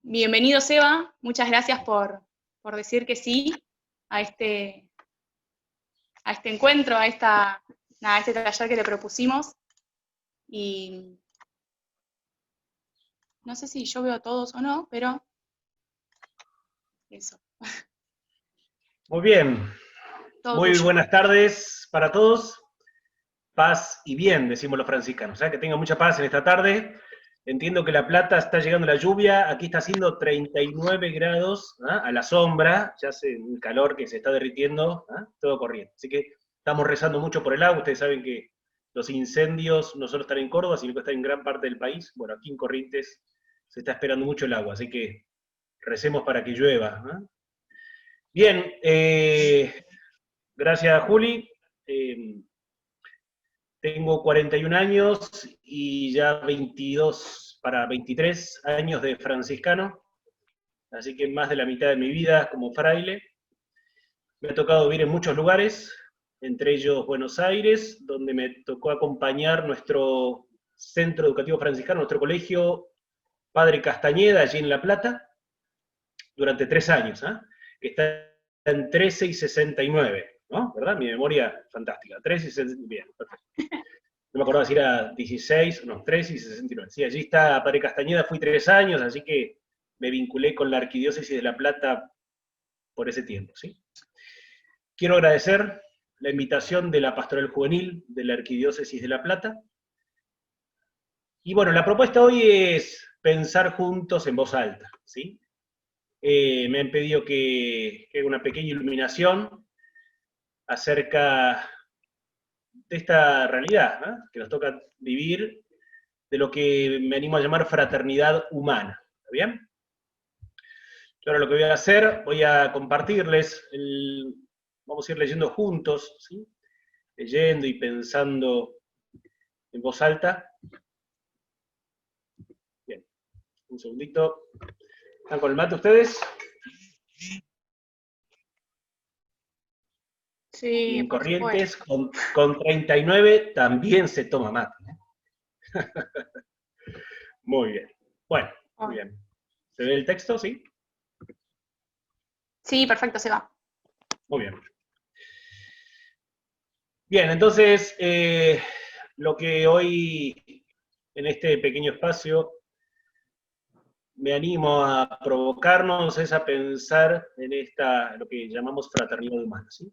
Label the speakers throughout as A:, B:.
A: Bienvenido, Seba. Muchas gracias por decir que sí a este encuentro, a este taller que te propusimos. Y no sé si yo veo a todos o no, pero eso.
B: Muy bien.
A: Todo
B: Muy
A: tuyo.
B: buenas tardes para todos. Paz y bien, decimos los franciscanos. Que tengan mucha paz en esta tarde. Entiendo que La Plata está llegando la lluvia. Aquí está haciendo 39 grados a la sombra. Ya hace un calor que se está derritiendo. Todo corriendo. Así que estamos rezando mucho por el agua. Ustedes saben que los incendios no solo están en Córdoba, sino que están en gran parte del país. Bueno, aquí en Corrientes se está esperando mucho el agua. Así que recemos para que llueva. Bien, gracias Juli. Tengo 41 años y ya 22 para 23 años de franciscano, así que más de la mitad de mi vida como fraile. Me ha tocado vivir en muchos lugares, entre ellos Buenos Aires, donde me tocó acompañar nuestro centro educativo franciscano, nuestro colegio Padre Castañeda, allí en La Plata, durante 3 años, que está en 13 y 69, ¿no? ¿Verdad? Mi memoria fantástica. 13 y 69, bien, perfecto. No me acordaba si era 16, no, 13 y 69. Sí, allí está Padre Castañeda, fui 3 años, así que me vinculé con la Arquidiócesis de La Plata por ese tiempo, ¿sí? Quiero agradecer la invitación de la Pastoral Juvenil de la Arquidiócesis de La Plata. Y bueno, la propuesta hoy es pensar juntos en voz alta, ¿sí? Me han pedido que haga una pequeña iluminación acerca de esta realidad, ¿no?, que nos toca vivir, de lo que me animo a llamar fraternidad humana. ¿Está bien? Yo ahora lo que voy a hacer, voy a compartirles, vamos a ir leyendo juntos, ¿sí? Leyendo y pensando en voz alta. Bien, un segundito. ¿Están con el mate ustedes?
A: Sí,
B: Y en
A: por
B: Corrientes,
A: supuesto.
B: con 39 también se toma mate, ¿no? Muy bien. Bueno, muy bien. ¿Se ve el texto? ¿Sí?
A: Sí, perfecto, Seba.
B: Muy bien. Bien, entonces, lo que hoy, en este pequeño espacio, me animo a provocarnos es a pensar en lo que llamamos fraternidad humana, ¿sí?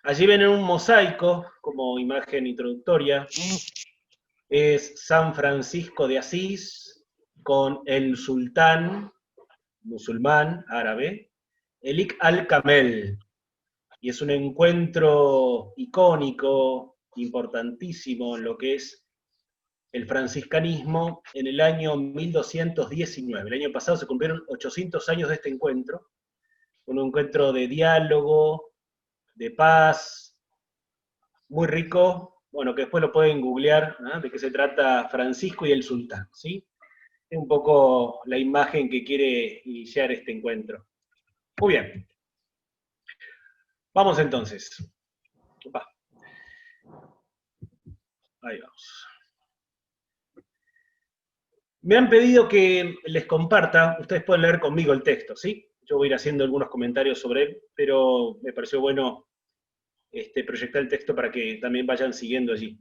B: Allí ven en un mosaico, como imagen introductoria, es San Francisco de Asís con el sultán musulmán árabe, Elik al-Kamel, y es un encuentro icónico, importantísimo en lo que es el franciscanismo en el año 1219. El año pasado se cumplieron 800 años de este encuentro, un encuentro de diálogo, de paz, muy rico, bueno, que después lo pueden googlear, ¿no?, de qué se trata Francisco y el sultán, ¿sí? Es un poco la imagen que quiere iniciar este encuentro. Muy bien. Vamos entonces. Opa. Ahí vamos. Me han pedido que les comparta, ustedes pueden leer conmigo el texto, ¿sí? Yo voy a ir haciendo algunos comentarios sobre él, pero me pareció bueno proyectar el texto para que también vayan siguiendo allí.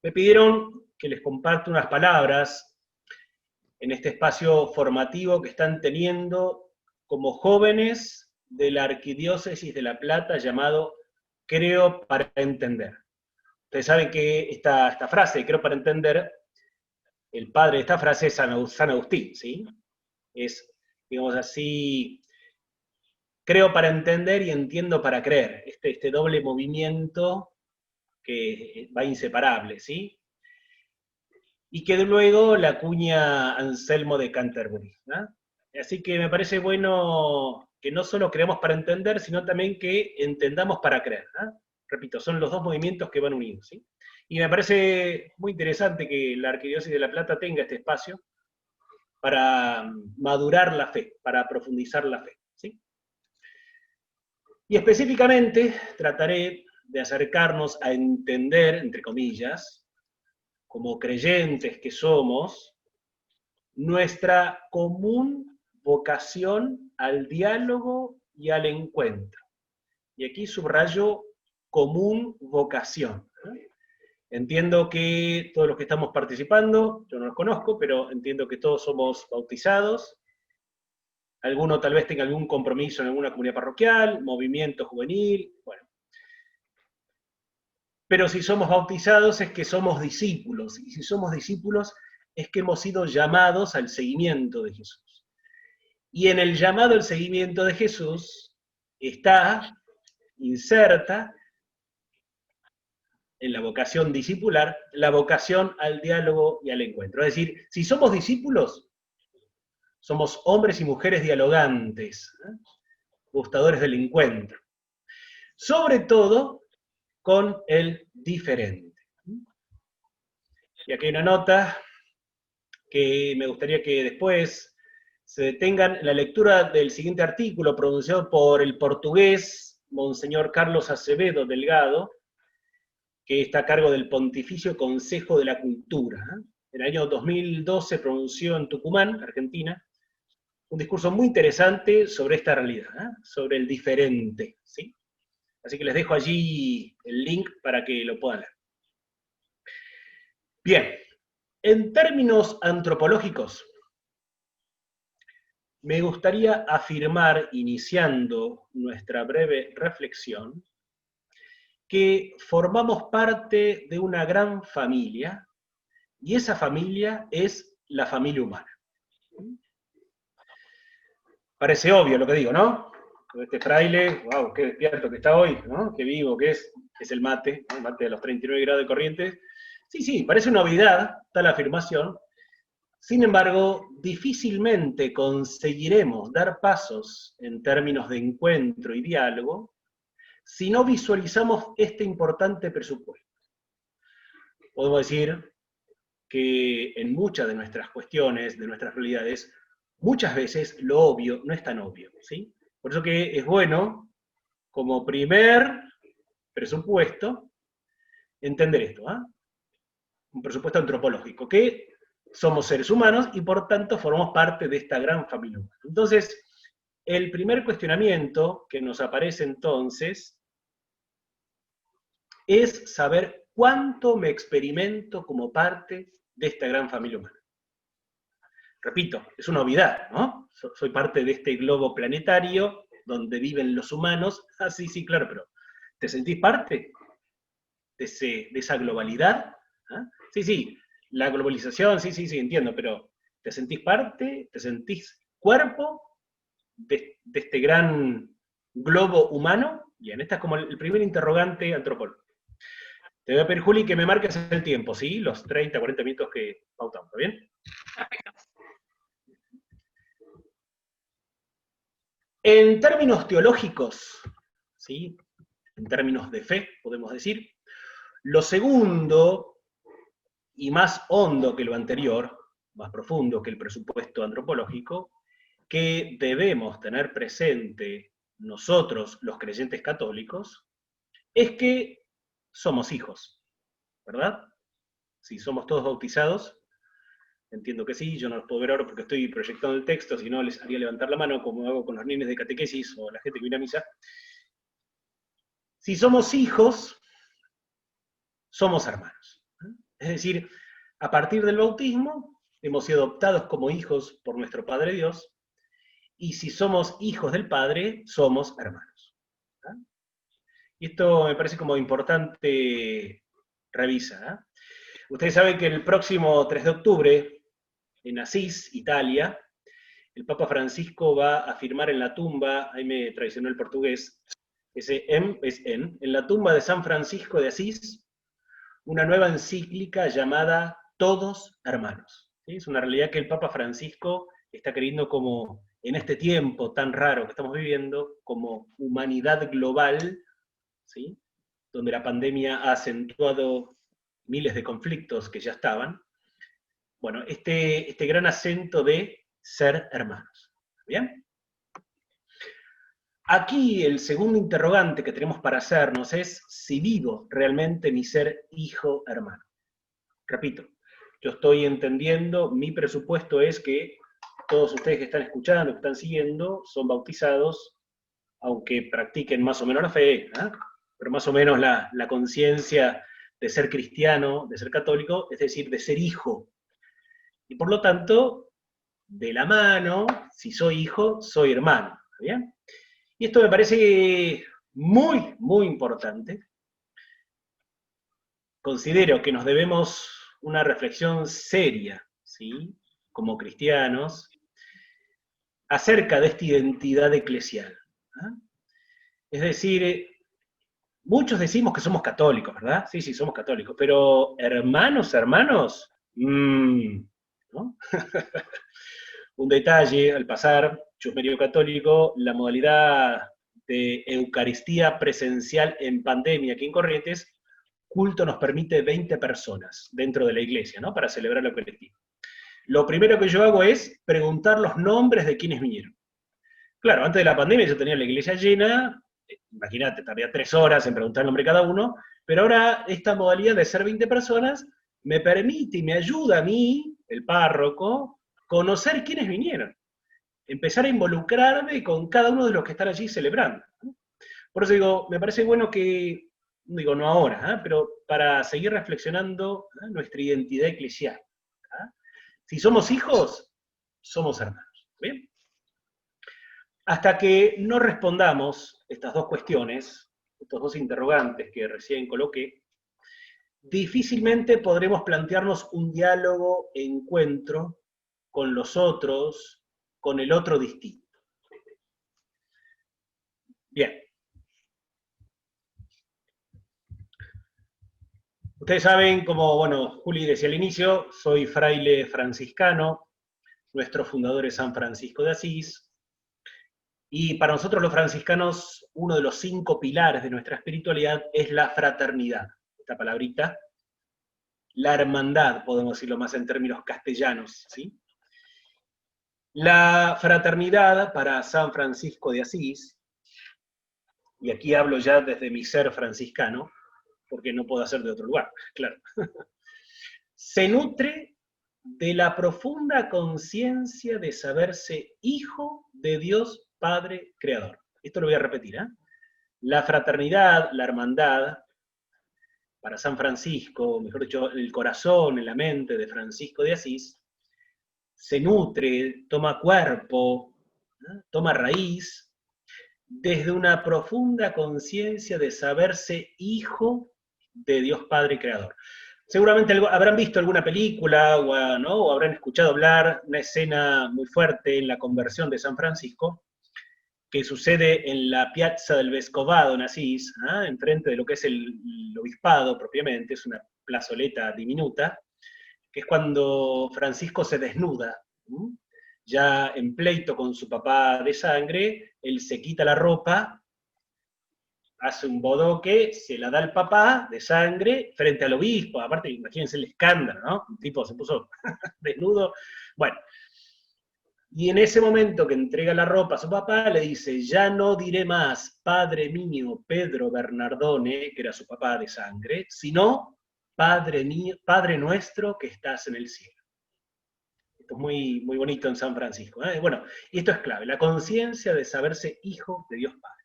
B: Me pidieron que les comparta unas palabras en este espacio formativo que están teniendo como jóvenes de la Arquidiócesis de La Plata llamado Creo para Entender. Ustedes saben que esta frase, Creo para Entender, el padre de esta frase es San Agustín, ¿sí? Es, digamos así, creo para entender y entiendo para creer. Este doble movimiento que va inseparable, ¿sí? Y que luego la acuña Anselmo de Canterbury, ¿no? Así que me parece bueno que no solo creamos para entender, sino también que entendamos para creer, ¿no? Repito, son los dos movimientos que van unidos, ¿sí? Y me parece muy interesante que la Arquidiócesis de La Plata tenga este espacio para madurar la fe, para profundizar la fe, ¿sí? Y específicamente trataré de acercarnos a entender, entre comillas, como creyentes que somos, nuestra común vocación al diálogo y al encuentro. Y aquí subrayo común vocación. Entiendo que todos los que estamos participando, yo no los conozco, pero entiendo que todos somos bautizados. Alguno tal vez tenga algún compromiso en alguna comunidad parroquial, movimiento juvenil, bueno. Pero si somos bautizados es que somos discípulos, y si somos discípulos es que hemos sido llamados al seguimiento de Jesús. Y en el llamado al seguimiento de Jesús está inserta en la vocación discipular, la vocación al diálogo y al encuentro. Es decir, si somos discípulos, somos hombres y mujeres dialogantes, gustadores del encuentro. Sobre todo con el diferente. Y aquí hay una nota que me gustaría que después se detengan en la lectura del siguiente artículo pronunciado por el portugués Monseñor Carlos Acevedo Delgado, que está a cargo del Pontificio Consejo de la Cultura. En el año 2012 pronunció en Tucumán, Argentina, un discurso muy interesante sobre esta realidad, sobre el diferente, ¿sí? Así que les dejo allí el link para que lo puedan leer. Bien, en términos antropológicos, me gustaría afirmar, iniciando nuestra breve reflexión, que formamos parte de una gran familia, y esa familia es la familia humana. Parece obvio lo que digo, ¿no? Este fraile, wow, qué despierto que está hoy, ¿no? Qué vivo que es el mate, ¿no? El mate de los 39 grados de corriente. Sí, parece una obviedad, tal afirmación. Sin embargo, difícilmente conseguiremos dar pasos en términos de encuentro y diálogo si no visualizamos este importante presupuesto. Podemos decir que en muchas de nuestras cuestiones, de nuestras realidades, muchas veces lo obvio no es tan obvio, ¿sí? Por eso que es bueno, como primer presupuesto, entender esto, un presupuesto antropológico, que somos seres humanos y por tanto formamos parte de esta gran familia humana. Entonces, el primer cuestionamiento que nos aparece entonces es saber cuánto me experimento como parte de esta gran familia humana. Repito, es una obviedad, ¿no? Soy parte de este globo planetario donde viven los humanos. Ah, sí, claro, pero ¿te sentís parte de esa globalidad? Sí, la globalización, sí, entiendo, pero ¿te sentís parte? ¿Te sentís cuerpo de este gran globo humano? Bien, este es como el primer interrogante antropológico. Te voy a pedir, Juli, que me marques el tiempo, ¿sí? Los 30, 40 minutos que pautamos, ¿está bien?
A: Perfecto.
B: En términos teológicos, ¿sí? En términos de fe, podemos decir, lo segundo y más hondo que lo anterior, más profundo que el presupuesto antropológico, que debemos tener presente nosotros, los creyentes católicos, es que somos hijos, ¿verdad? Si somos todos bautizados, entiendo que sí, yo no los puedo ver ahora porque estoy proyectando el texto, si no les haría levantar la mano como hago con los niños de catequesis o la gente que viene a misa. Si somos hijos, somos hermanos. Es decir, a partir del bautismo hemos sido adoptados como hijos por nuestro Padre Dios, y si somos hijos del Padre, somos hermanos. Y esto me parece como importante revisar. Ustedes saben que el próximo 3 de octubre, en Asís, Italia, el Papa Francisco va a firmar en la tumba, ahí me traicionó el portugués, ese M es en la tumba de San Francisco de Asís, una nueva encíclica llamada Todos Hermanos. ¿Sí? Es una realidad que el Papa Francisco está queriendo como, en este tiempo tan raro que estamos viviendo, como humanidad global, ¿sí? Donde la pandemia ha acentuado miles de conflictos que ya estaban. Bueno, este gran acento de ser hermanos. ¿Bien? Aquí el segundo interrogante que tenemos para hacernos es si vivo realmente mi ser hijo hermano. Repito, Yo estoy entendiendo, mi presupuesto es que todos ustedes que están escuchando, que están siguiendo, son bautizados, aunque practiquen más o menos la fe, ¿eh? Pero más o menos la conciencia de ser cristiano, de ser católico, es decir, de ser hijo. Y por lo tanto, de la mano, si soy hijo, soy hermano. ¿Bien? Y esto me parece muy, muy importante. Considero que nos debemos una reflexión seria, ¿sí?, como cristianos, acerca de esta identidad eclesial. ¿Ah? Es decir, muchos decimos que somos católicos, ¿verdad? Sí, sí, somos católicos, pero hermanos, hermanos, ¿no? Un detalle, al pasar, yo medio católico, la modalidad de Eucaristía presencial en pandemia aquí en Corrientes, culto nos permite 20 personas dentro de la iglesia, ¿no?, para celebrar la Eucaristía. Lo primero que yo hago es preguntar los nombres de quienes vinieron. Claro, antes de la pandemia yo tenía la iglesia llena, imagínate, tardía 3 horas en preguntar el nombre de cada uno, pero ahora esta modalidad de ser 20 personas me permite y me ayuda a mí, el párroco, conocer quiénes vinieron, empezar a involucrarme con cada uno de los que están allí celebrando. Por eso digo, me parece bueno que, digo, no ahora, pero para seguir reflexionando nuestra identidad eclesial. ¿Ah? Si somos hijos, somos hermanos. ¿Bien? Hasta que no respondamos estas dos cuestiones, estos dos interrogantes que recién coloqué, difícilmente podremos plantearnos un diálogo, encuentro con los otros, con el otro distinto. Bien. Ustedes saben, como, bueno, Juli decía al inicio, soy fraile franciscano, nuestro fundador es San Francisco de Asís, y para nosotros los franciscanos, uno de los 5 pilares de nuestra espiritualidad es la fraternidad. Esta palabrita, la hermandad, podemos decirlo más en términos castellanos, ¿sí? La fraternidad para San Francisco de Asís, y aquí hablo ya desde mi ser franciscano, porque no puedo hacer de otro lugar, claro, se nutre de la profunda conciencia de saberse hijo de Dios Padre Creador. Esto lo voy a repetir, ¿eh? La fraternidad, la hermandad, para San Francisco, mejor dicho, el corazón, en la mente de Francisco de Asís, se nutre, toma cuerpo, ¿no?, toma raíz, desde una profunda conciencia de saberse hijo de Dios Padre Creador. Seguramente habrán visto alguna película o, ¿no?, o habrán escuchado hablar una escena muy fuerte en la conversión de San Francisco, que sucede en la Piazza del Vescovado en Asís, ¿eh?, enfrente de lo que es el obispado propiamente, es una plazoleta diminuta, que es cuando Francisco se desnuda, ¿sí?, ya en pleito con su papá de sangre, él se quita la ropa, hace un bodoque, se la da al papá de sangre frente al obispo. Aparte, imagínense el escándalo, ¿no? Un tipo se puso desnudo. Bueno, y en ese momento que entrega la ropa a su papá, le dice: ya no diré más, padre mío Pedro Bernardone, que era su papá de sangre, sino Padre mío, Padre nuestro que estás en el cielo. Esto es muy, muy bonito en San Francisco, ¿eh? Bueno, y esto es clave, la conciencia de saberse hijo de Dios Padre.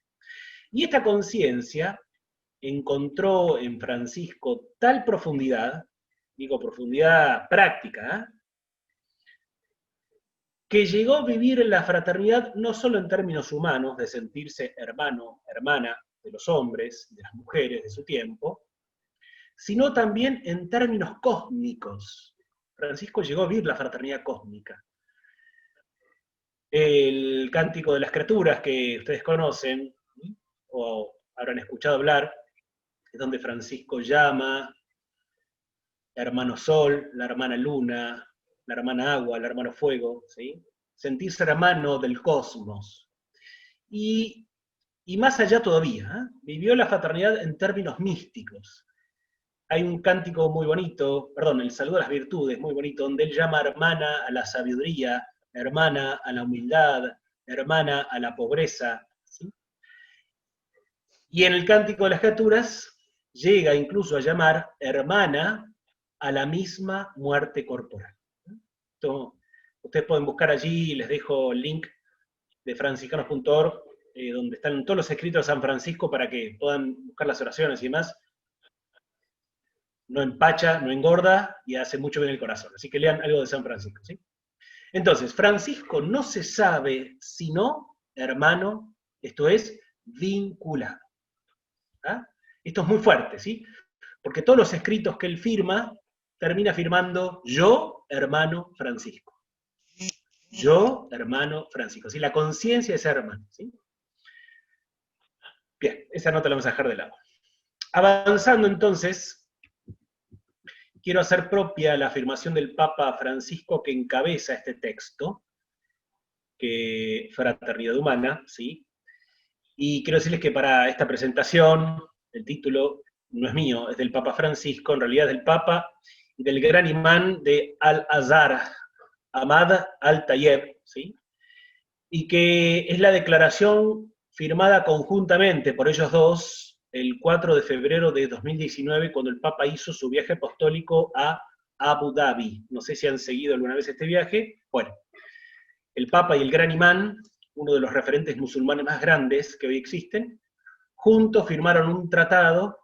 B: Y esta conciencia encontró en Francisco tal profundidad, digo profundidad práctica, que llegó a vivir en la fraternidad no solo en términos humanos, de sentirse hermano, hermana de los hombres, de las mujeres de su tiempo, sino también en términos cósmicos. Francisco llegó a vivir la fraternidad cósmica. El Cántico de las Criaturas, que ustedes conocen, o habrán escuchado hablar, es donde Francisco llama hermano Sol, la hermana Luna, la hermana Agua, el hermano Fuego, ¿sí? Sentirse hermano del cosmos. Y más allá todavía, ¿eh?, vivió la fraternidad en términos místicos. Hay un cántico muy bonito, perdón, el Saludo a las Virtudes, muy bonito, donde él llama hermana a la sabiduría, hermana a la humildad, hermana a la pobreza, ¿sí? Y en el Cántico de las Criaturas llega incluso a llamar hermana a la misma muerte corporal. Esto, ustedes pueden buscar allí, les dejo el link de franciscanos.org, donde están todos los escritos de San Francisco para que puedan buscar las oraciones y demás. No empacha, no engorda y hace mucho bien el corazón. Así que lean algo de San Francisco, ¿sí? Entonces, Francisco no se sabe sino hermano, esto es, vinculado. ¿Ah? Esto es muy fuerte, ¿sí? Porque todos los escritos que él firma, termina firmando yo, hermano Francisco. Yo, hermano Francisco. ¿Sí? La conciencia es hermano, ¿sí? Bien, esa nota la vamos a dejar de lado. Avanzando entonces, quiero hacer propia la afirmación del Papa Francisco que encabeza este texto, que Fraternidad Humana, ¿sí? Y quiero decirles que para esta presentación, el título no es mío, es del Papa Francisco, en realidad es del Papa y del gran imán de Al-Azhar, Ahmad Al-Tayeb, ¿sí? Y que es la declaración firmada conjuntamente por ellos dos el 4 de febrero de 2019, cuando el Papa hizo su viaje apostólico a Abu Dhabi. No sé si han seguido alguna vez este viaje. Bueno, el Papa y el gran imán, uno de los referentes musulmanes más grandes que hoy existen, juntos firmaron un tratado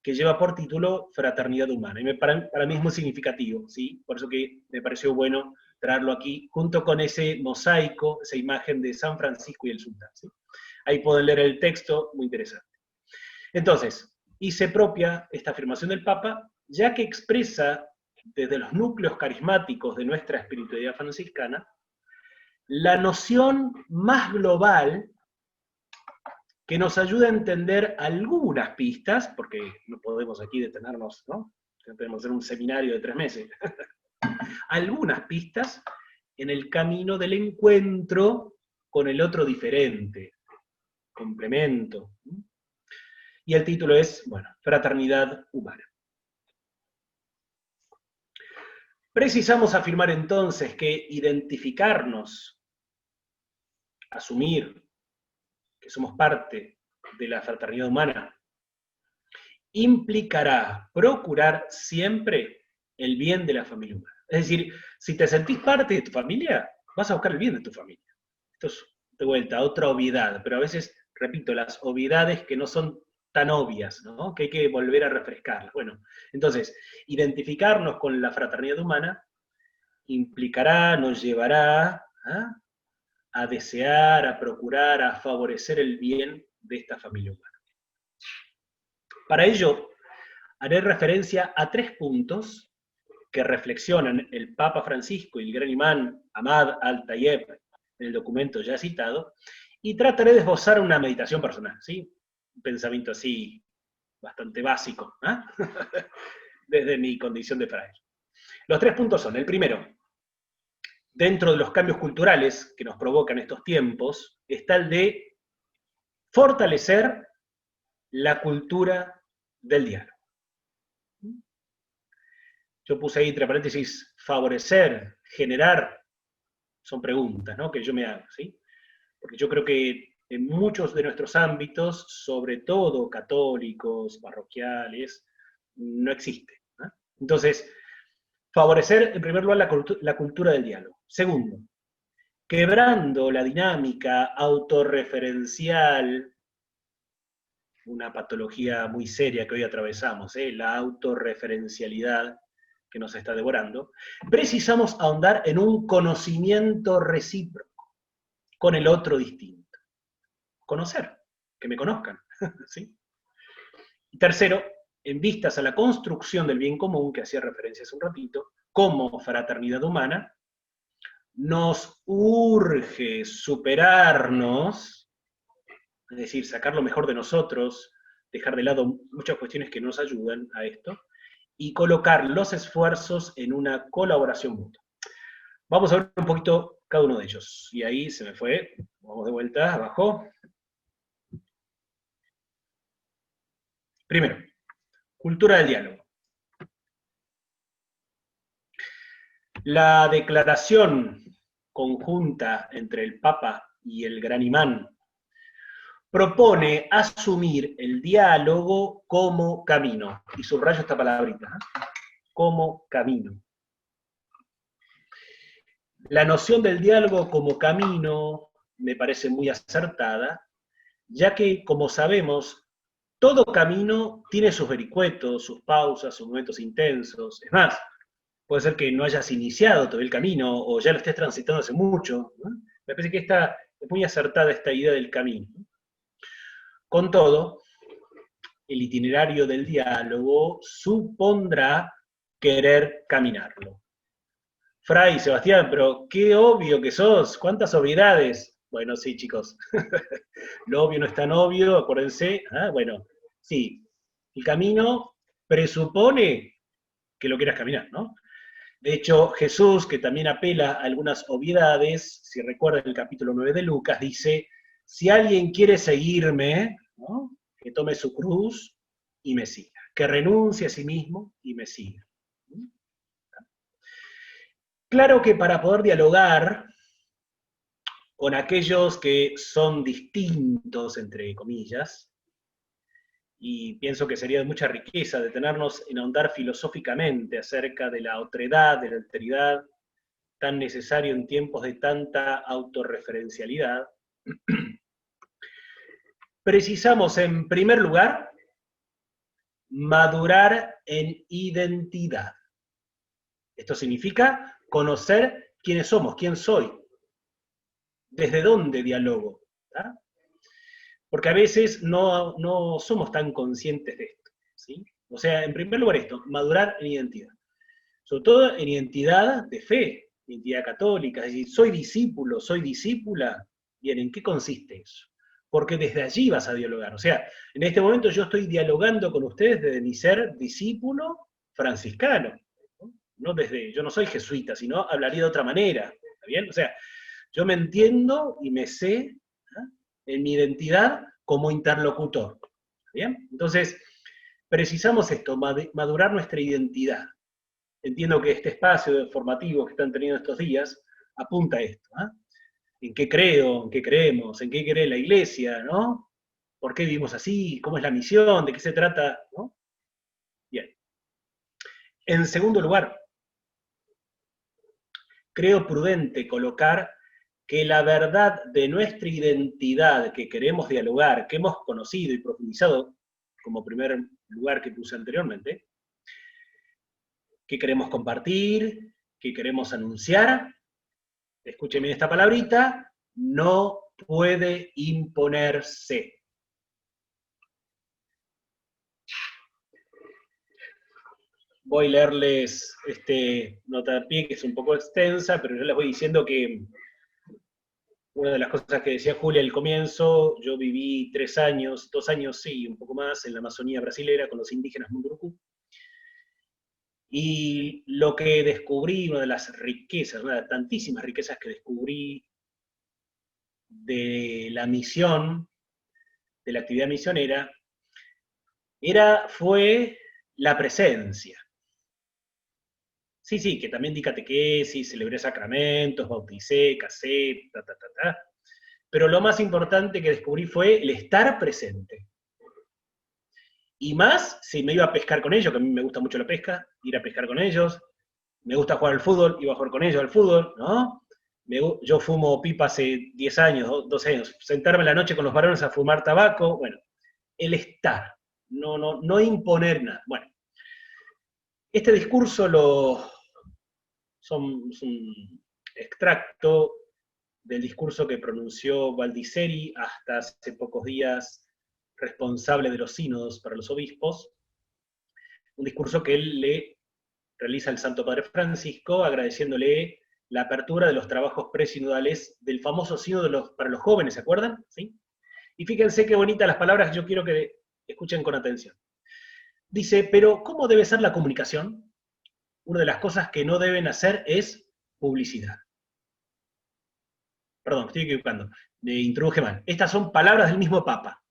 B: que lleva por título Fraternidad Humana. Y para mí es muy significativo, ¿sí? Por eso que me pareció bueno traerlo aquí, junto con ese mosaico, esa imagen de San Francisco y el sultán, ¿sí? Ahí pueden leer el texto, muy interesante. Entonces, hice propia esta afirmación del Papa, ya que expresa desde los núcleos carismáticos de nuestra espiritualidad franciscana la noción más global que nos ayuda a entender algunas pistas, porque no podemos aquí detenernos, ¿no? Tenemos que hacer un seminario de 3 meses. Algunas pistas en el camino del encuentro con el otro diferente, complemento. Y el título es, bueno, Fraternidad Humana. Precisamos afirmar entonces que identificarnos, asumir que somos parte de la fraternidad humana, implicará procurar siempre el bien de la familia humana. Es decir, si te sentís parte de tu familia, vas a buscar el bien de tu familia. Esto es, de vuelta, otra obviedad, pero a veces, repito, las obviedades que no son tan obvias, ¿no? Que hay que volver a refrescarlas. Bueno, entonces, identificarnos con la fraternidad humana implicará, nos llevará a desear, a procurar, a favorecer el bien de esta familia humana. Para ello, haré referencia a 3 puntos que reflexionan el Papa Francisco y el gran imán Ahmad Al-Tayeb en el documento ya citado, y trataré de esbozar una meditación personal, ¿sí? Un pensamiento así bastante básico, ¿eh? Desde mi condición de fraile. Los 3 puntos son, el primero, dentro de los cambios culturales que nos provocan estos tiempos, está el de fortalecer la cultura del diálogo. Yo puse ahí entre paréntesis, favorecer, generar, son preguntas, ¿no? Que yo me hago, ¿sí? Porque yo creo que en muchos de nuestros ámbitos, sobre todo católicos, parroquiales, no existe, ¿no? Entonces, favorecer, en primer lugar, la cultura del diálogo. Segundo, quebrando la dinámica autorreferencial, una patología muy seria que hoy atravesamos, la autorreferencialidad que nos está devorando, precisamos ahondar en un conocimiento recíproco con el otro distinto. Conocer, que me conozcan, ¿sí? Y tercero, en vistas a la construcción del bien común, que hacía referencia hace un ratito, como fraternidad humana, nos urge superarnos, es decir, sacar lo mejor de nosotros, dejar de lado muchas cuestiones que nos ayudan a esto, y colocar los esfuerzos en una colaboración mutua. Vamos a ver un poquito cada uno de ellos. Y ahí se me fue, vamos de vuelta abajo. Primero, cultura del diálogo. La declaración conjunta entre el Papa y el gran imán propone asumir el diálogo como camino. Y subrayo esta palabrita, ¿eh? como camino. La noción del diálogo como camino me parece muy acertada, ya que, como sabemos, todo camino tiene sus vericuetos, sus pausas, sus momentos intensos. Es más, puede ser que no hayas iniciado todo el camino o ya lo estés transitando hace mucho, ¿no? Me parece que es muy acertada esta idea del camino. Con todo, el itinerario del diálogo supondrá querer caminarlo. Fray, Sebastián, pero qué obvio que sos, cuántas obviedades. Bueno, sí, chicos, lo obvio no es tan obvio, acuérdense. Bueno, sí, el camino presupone que lo quieras caminar, ¿no? De hecho, Jesús, que también apela a algunas obviedades, si recuerdan el capítulo 9 de Lucas, dice, si alguien quiere seguirme, ¿no?, que tome su cruz y me siga, que renuncie a sí mismo y me siga. Claro que para poder dialogar con aquellos que son distintos, entre comillas, y pienso que sería de mucha riqueza detenernos en ahondar filosóficamente acerca de la otredad, de la alteridad, tan necesario en tiempos de tanta autorreferencialidad, precisamos en primer lugar madurar en identidad. Esto significa conocer quiénes somos, quién soy, desde dónde dialogo, ¿tá? Porque a veces no somos tan conscientes de esto, ¿sí? O sea, en primer lugar esto, madurar en identidad. Sobre todo en identidad de fe, identidad católica, es decir, soy discípulo, soy discípula. Bien, ¿en qué consiste eso? Porque desde allí vas a dialogar. O sea, en este momento yo estoy dialogando con ustedes desde mi ser discípulo franciscano. No desde, yo no soy jesuita, sino hablaría de otra manera. ¿Está bien? O sea, yo me entiendo y me sé, ¿eh?, en mi identidad como interlocutor. ¿Está bien? Entonces, precisamos esto, madurar nuestra identidad. Entiendo que este espacio formativo que están teniendo estos días apunta a esto, ¿eh? ¿En qué creo? ¿En qué creemos? ¿En qué cree la Iglesia? ¿No? ¿Por qué vivimos así? ¿Cómo es la misión? ¿De qué se trata? ¿No? Bien. En segundo lugar, creo prudente colocar que la verdad de nuestra identidad que queremos dialogar, que hemos conocido y profundizado, como primer lugar que puse anteriormente, que queremos compartir, que queremos anunciar, escuchen bien esta palabrita, no puede imponerse. Voy a leerles nota de pie, que es un poco extensa, pero yo les voy diciendo que una de las cosas que decía Julia al comienzo, yo viví 3 años, 2 años, sí, un poco más, en la Amazonía brasilera con los indígenas Munduruku. Y lo que descubrí, una de las riquezas, una de las tantísimas riquezas que descubrí de la misión, de la actividad misionera, fue la presencia. Sí, sí, que también di catequesis, celebré sacramentos, bauticé, casé, Pero lo más importante que descubrí fue el estar presente. Y más si me iba a pescar con ellos, que a mí me gusta mucho la pesca, ir a pescar con ellos. Me gusta jugar al fútbol, iba a jugar con ellos al fútbol, ¿no? Yo fumo pipa hace 10 años, 12 años. Sentarme en la noche con los varones a fumar tabaco, bueno, el estar, no imponer nada. Bueno, este discurso es un extracto del discurso que pronunció Baldisseri, hasta hace pocos días responsable de los sínodos para los obispos, un discurso que él le realiza al Santo Padre Francisco, agradeciéndole la apertura de los trabajos presinodales del famoso sínodo para los jóvenes, ¿se acuerdan? ¿Sí? Y fíjense qué bonitas las palabras, yo quiero que escuchen con atención. Dice, pero ¿cómo debe ser la comunicación? Una de las cosas que no deben hacer es publicidad. Perdón, estoy equivocando, me introduje mal. Estas son palabras del mismo Papa.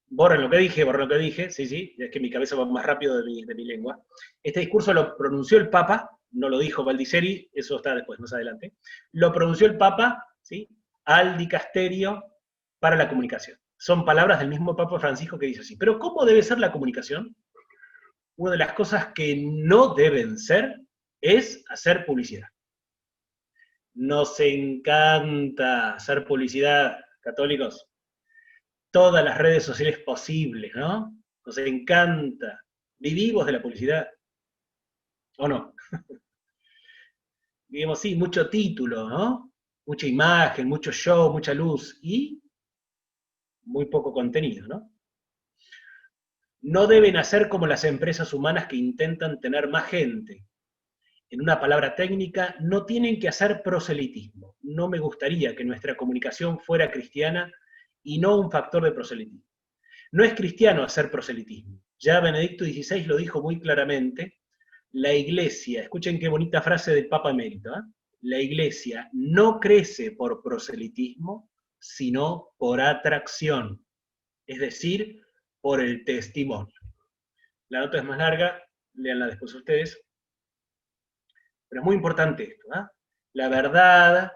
B: Borren lo que dije, sí, es que mi cabeza va más rápido de mi lengua. Este discurso lo pronunció el Papa, no lo dijo Baldisseri, eso está después, más adelante. Lo pronunció el Papa, ¿sí?, al dicasterio para la comunicación. son palabras del mismo Papa Francisco que dice así. Pero ¿cómo debe ser la comunicación? Una de las cosas que no deben ser es hacer publicidad. Nos encanta hacer publicidad, católicos. Todas las redes sociales posibles, ¿no? Nos encanta. Vivimos de la publicidad. ¿O no? Vivimos, sí, mucho título, ¿no? Mucha imagen, mucho show, mucha luz y muy poco contenido, ¿no? No deben hacer como las empresas humanas que intentan tener más gente. En una palabra técnica, no tienen que hacer proselitismo. No me gustaría que nuestra comunicación fuera cristiana y no un factor de proselitismo. No es cristiano hacer proselitismo. Ya Benedicto XVI lo dijo muy claramente. La Iglesia, escuchen qué bonita frase del Papa Emérito, ¿eh? La Iglesia no crece por proselitismo, sino por atracción, es decir, por el testimonio. La nota es más larga, léanla después ustedes. Pero es muy importante esto, ¿eh? La verdad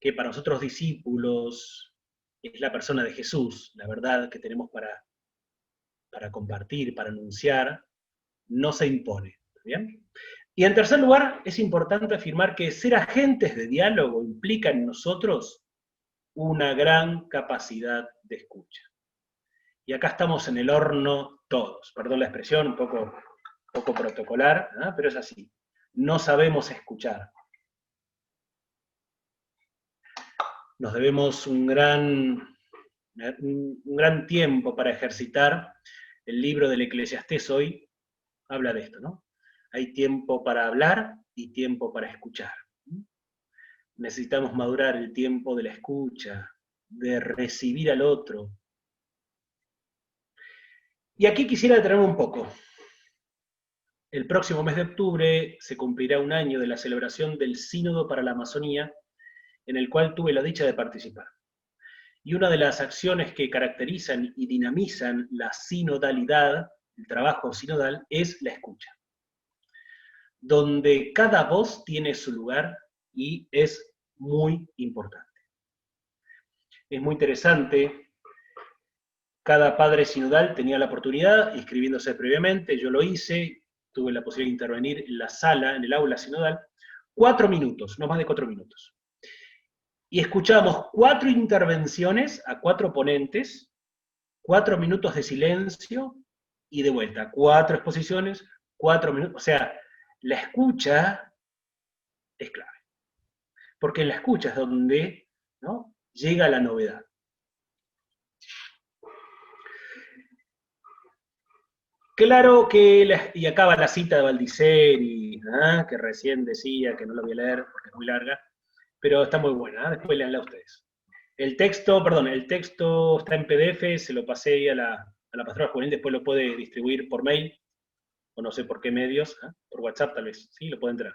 B: que para nosotros discípulos es la persona de Jesús, la verdad que tenemos para compartir, para anunciar, no se impone. ¿Bien? Y en tercer lugar, es importante afirmar que ser agentes de diálogo implica en nosotros una gran capacidad de escucha. Y acá estamos en el horno todos, perdón la expresión, un poco protocolar, ¿eh? Pero es así. No sabemos escuchar. Nos debemos un gran tiempo para ejercitar. El libro del Eclesiastés hoy habla de esto, ¿no? Hay tiempo para hablar y tiempo para escuchar. Necesitamos madurar el tiempo de la escucha, de recibir al otro. Y aquí quisiera detenerme un poco. El próximo mes de octubre se cumplirá un año de la celebración del Sínodo para la Amazonía, en el cual tuve la dicha de participar. Y una de las acciones que caracterizan y dinamizan la sinodalidad, el trabajo sinodal, es la escucha, donde cada voz tiene su lugar y es muy importante. Es muy interesante, cada padre sinodal tenía la oportunidad, inscribiéndose previamente, yo lo hice, tuve la posibilidad de intervenir en la sala, en el aula sinodal, 4 minutos, no más de 4 minutos. Y escuchamos 4 intervenciones a 4 ponentes, 4 minutos de silencio y de vuelta, 4 exposiciones, 4 minutos, o sea, la escucha es clave. Porque en la escucha es donde, ¿no?, llega la novedad. Claro que, y acaba la cita de Baldisseri, ¿eh?, que recién decía que no la voy a leer porque es muy larga, pero está muy buena, ¿eh? Después léanla ustedes. El texto está en PDF, se lo pasé a la pastora juvenil, después lo puede distribuir por mail, o no sé por qué medios, ¿eh?, por WhatsApp tal vez, sí, lo pueden traer.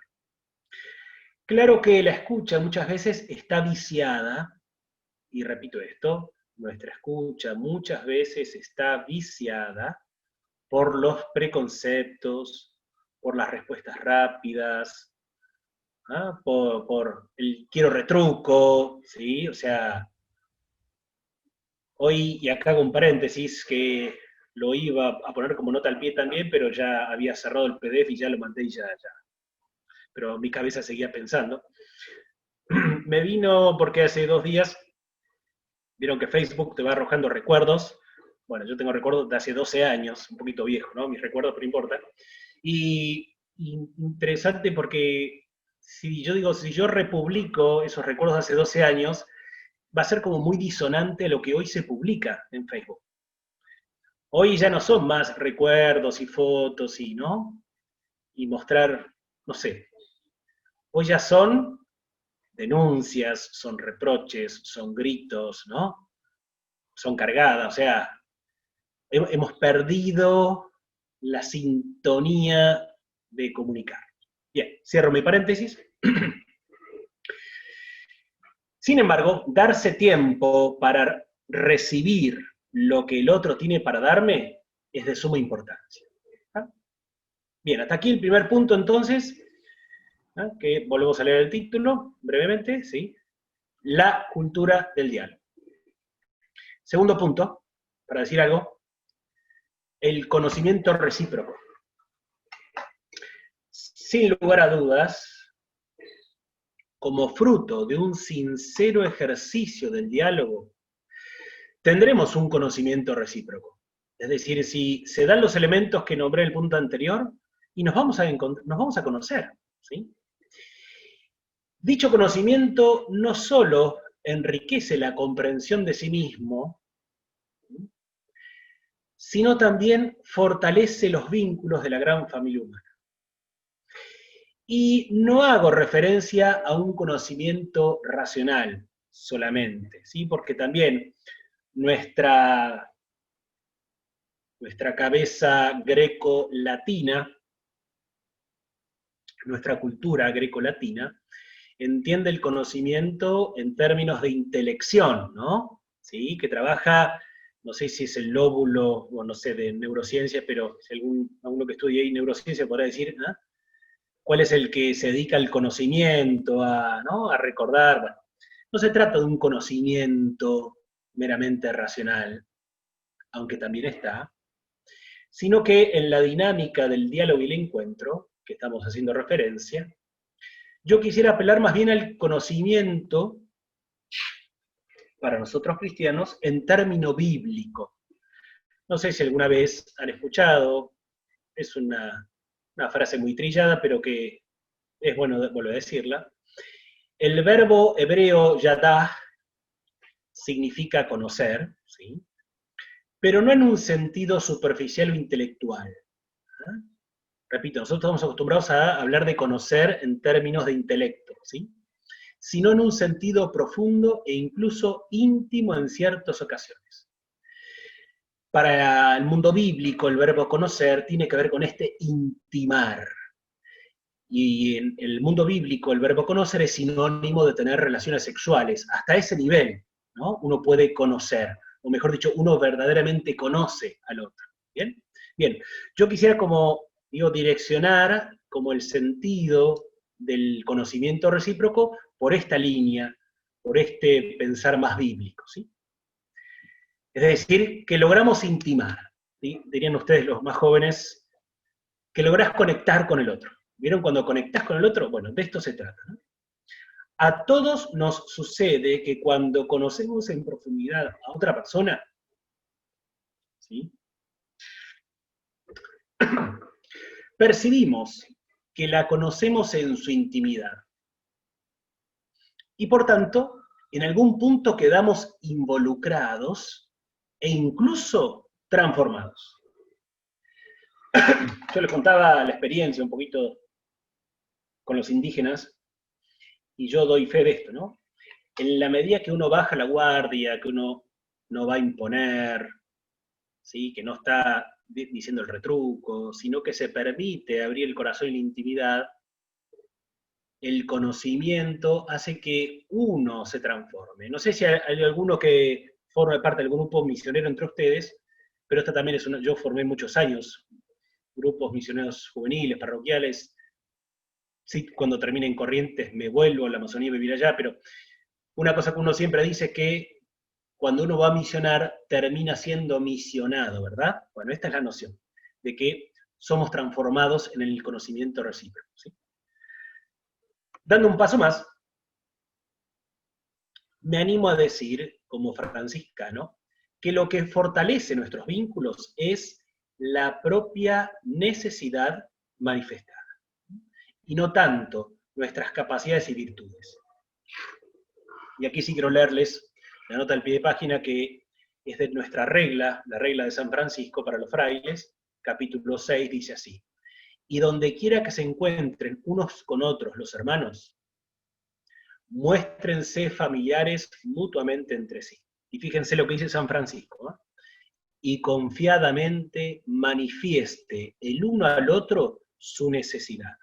B: Claro que la escucha muchas veces está viciada, y repito esto, nuestra escucha muchas veces está viciada por los preconceptos, por las respuestas rápidas, ¿ah?, por el quiero retruco, ¿sí? O sea, hoy, y acá hago un paréntesis, que lo iba a poner como nota al pie también, pero ya había cerrado el PDF y ya lo mandé y ya. Pero mi cabeza seguía pensando. Me vino porque hace 2 días, vieron que Facebook te va arrojando recuerdos. Bueno, yo tengo recuerdos de hace 12 años, un poquito viejo, ¿no? Mis recuerdos, pero no importa. Y interesante porque si yo republico esos recuerdos de hace 12 años, va a ser como muy disonante a lo que hoy se publica en Facebook. Hoy ya no son más recuerdos y fotos y, ¿no?, y mostrar, no sé. Hoy ya son denuncias, son reproches, son gritos, ¿no? Son cargadas, o sea, hemos perdido la sintonía de comunicar. Bien, cierro mi paréntesis. Sin embargo, darse tiempo para recibir lo que el otro tiene para darme es de suma importancia. ¿Ah? Bien, hasta aquí el primer punto entonces, ¿ah?, que volvemos a leer el título brevemente, ¿sí? La cultura del diálogo. Segundo punto, para decir algo, el conocimiento recíproco. Sin lugar a dudas, como fruto de un sincero ejercicio del diálogo, tendremos un conocimiento recíproco. Es decir, si se dan los elementos que nombré en el punto anterior, y nos vamos a conocer, ¿sí? Dicho conocimiento no solo enriquece la comprensión de sí mismo, sino también fortalece los vínculos de la gran familia humana. Y no hago referencia a un conocimiento racional solamente, ¿sí? Porque también nuestra cabeza greco-latina, nuestra cultura greco-latina, entiende el conocimiento en términos de intelección, ¿no? ¿Sí? Que trabaja, no sé si es el lóbulo, o no sé, de neurociencia, pero si alguno que estudie ahí neurociencia podrá decir, ¿no? ¿Cuál es el que se dedica al conocimiento, ¿no? A recordar? Bueno, no se trata de un conocimiento meramente racional, aunque también está, sino que en la dinámica del diálogo y el encuentro, que estamos haciendo referencia, yo quisiera apelar más bien al conocimiento, para nosotros cristianos, en término bíblico. No sé si alguna vez han escuchado, es una frase muy trillada, pero que es bueno volver a decirla. El verbo hebreo yadah significa conocer, ¿sí? Pero no en un sentido superficial o intelectual. ¿Ah? Repito, nosotros estamos acostumbrados a hablar de conocer en términos de intelecto, ¿sí? Sino en un sentido profundo e incluso íntimo en ciertas ocasiones. Para el mundo bíblico, el verbo conocer tiene que ver con este intimar. Y en el mundo bíblico, el verbo conocer es sinónimo de tener relaciones sexuales. Hasta ese nivel, ¿no? Uno puede conocer, o mejor dicho, uno verdaderamente conoce al otro. ¿Bien? Bien, yo quisiera direccionar como el sentido del conocimiento recíproco por esta línea, por este pensar más bíblico, ¿sí? Es decir, que logramos intimar, ¿sí? Dirían ustedes los más jóvenes, que lográs conectar con el otro. ¿Vieron cuando conectás con el otro? Bueno, de esto se trata, ¿no? A todos nos sucede que cuando conocemos en profundidad a otra persona, ¿sí? Percibimos que la conocemos en su intimidad. Y por tanto, en algún punto quedamos involucrados e incluso transformados. Yo les contaba la experiencia un poquito con los indígenas, y yo doy fe de esto, ¿no? En la medida que uno baja la guardia, que uno no va a imponer, ¿sí? Que no está diciendo el retruco, sino que se permite abrir el corazón y la intimidad, el conocimiento hace que uno se transforme. No sé si hay alguno que forma parte del grupo misionero entre ustedes, pero esta también es yo formé muchos años grupos misioneros juveniles, parroquiales. Sí, cuando termine en Corrientes me vuelvo a la Amazonía a vivir allá, pero una cosa que uno siempre dice es que cuando uno va a misionar termina siendo misionado, ¿verdad? Bueno, esta es la noción, de que somos transformados en el conocimiento recíproco, ¿sí? Dando un paso más, me animo a decir, como franciscano, que lo que fortalece nuestros vínculos es la propia necesidad manifestada, y no tanto nuestras capacidades y virtudes. Y aquí sí quiero leerles la nota al pie de página que es de nuestra regla, la regla de San Francisco para los frailes, capítulo 6, dice así: y donde quiera que se encuentren unos con otros los hermanos, muéstrense familiares mutuamente entre sí. Y fíjense lo que dice San Francisco, ¿eh? Y confiadamente manifieste el uno al otro su necesidad.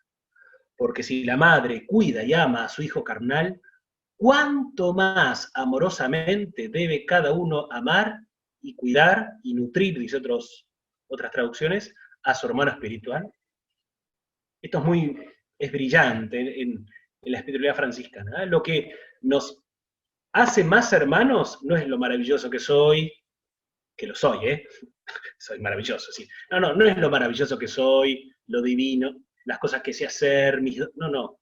B: Porque si la madre cuida y ama a su hijo carnal, ¿cuánto más amorosamente debe cada uno amar y cuidar y nutrir, dice otras traducciones, a su hermano espiritual? Esto es brillante en la espiritualidad franciscana, ¿eh? Lo que nos hace más hermanos no es lo maravilloso que soy, que lo soy, soy maravilloso, sí. No es lo maravilloso que soy, lo divino, las cosas que sé hacer, no.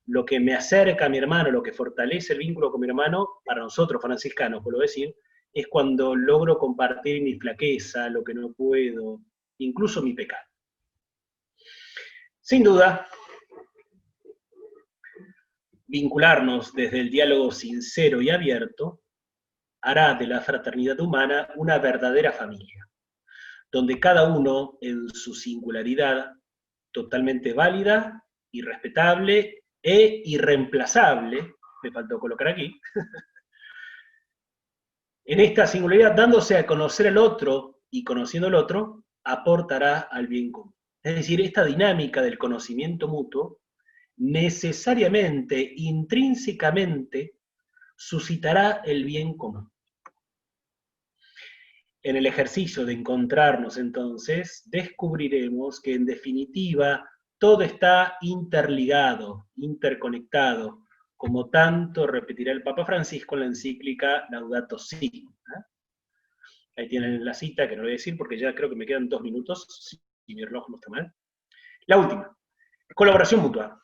B: Lo que me acerca a mi hermano, lo que fortalece el vínculo con mi hermano, para nosotros franciscanos, puedo decir, es cuando logro compartir mi flaqueza, lo que no puedo, incluso mi pecado. Sin duda, vincularnos desde el diálogo sincero y abierto hará de la fraternidad humana una verdadera familia, donde cada uno en su singularidad, totalmente válida, irrespetable e irreemplazable, me faltó colocar aquí, en esta singularidad, dándose a conocer al otro y conociendo al otro, aportará al bien común. Es decir, esta dinámica del conocimiento mutuo necesariamente, intrínsecamente, suscitará el bien común. En el ejercicio de encontrarnos, entonces, descubriremos que, en definitiva, todo está interligado, interconectado, como tanto repetirá el Papa Francisco en la encíclica Laudato Si. Ahí tienen la cita, que no voy a decir porque ya creo que me quedan 2 minutos, si mi reloj no está mal. La última, colaboración mutua.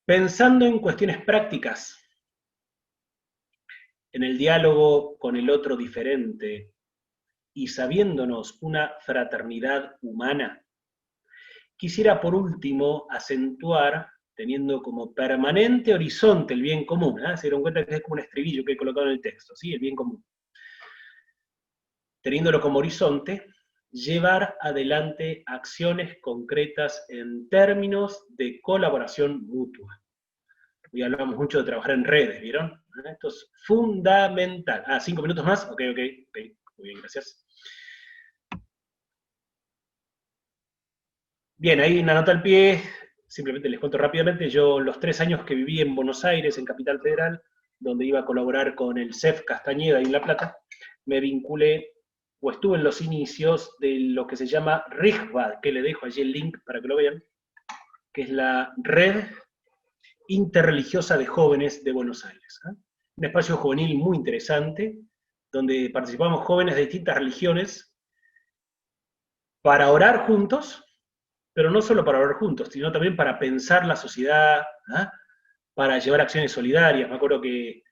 B: Pensando en cuestiones prácticas, en el diálogo con el otro diferente y sabiéndonos una fraternidad humana, quisiera por último acentuar, teniendo como permanente horizonte el bien común, se dieron cuenta que es como un estribillo que he colocado en el texto, ¿sí? El bien común. Teniéndolo como horizonte, llevar adelante acciones concretas en términos de colaboración mutua. Hoy hablamos mucho de trabajar en redes, ¿vieron? Esto es fundamental. 5 minutos más. Ok. Muy bien, gracias. Bien, ahí una nota al pie. Simplemente les cuento rápidamente. Yo, los 3 años que viví en Buenos Aires, en Capital Federal, donde iba a colaborar con el CEF Castañeda y en La Plata, me vinculé, o estuve en los inicios de lo que se llama RIGBAD, que le dejo allí el link para que lo vean, que es la Red Interreligiosa de Jóvenes de Buenos Aires. Un espacio juvenil muy interesante, donde participamos jóvenes de distintas religiones para orar juntos, pero no solo para orar juntos, sino también para pensar la sociedad, para llevar acciones solidarias. Me acuerdo que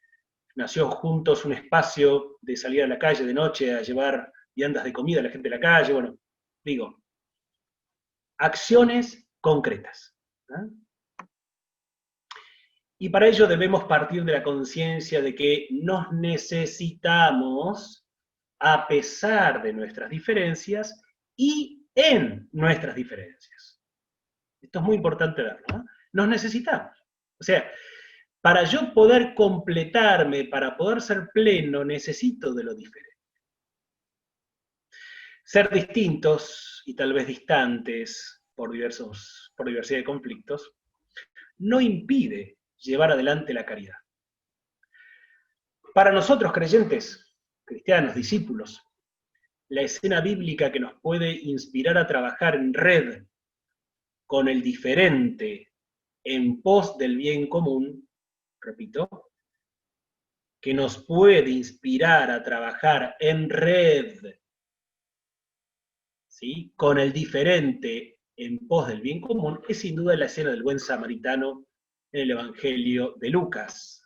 B: nació juntos un espacio de salir a la calle de noche a llevar viandas de comida a la gente de la calle, bueno, digo, acciones concretas. Y para ello debemos partir de la conciencia de que nos necesitamos a pesar de nuestras diferencias y en nuestras diferencias. Esto es muy importante verlo, ¿no? Nos necesitamos. O sea, para yo poder completarme, para poder ser pleno, necesito de lo diferente. Ser distintos y tal vez distantes por diversidad de conflictos, no impide llevar adelante la caridad. Para nosotros creyentes, cristianos, discípulos, la escena bíblica que nos puede inspirar a trabajar en red con el diferente en pos del bien común, repito, que nos puede inspirar a trabajar en red, ¿sí?, con el diferente en pos del bien común, es sin duda la escena del buen samaritano en el Evangelio de Lucas.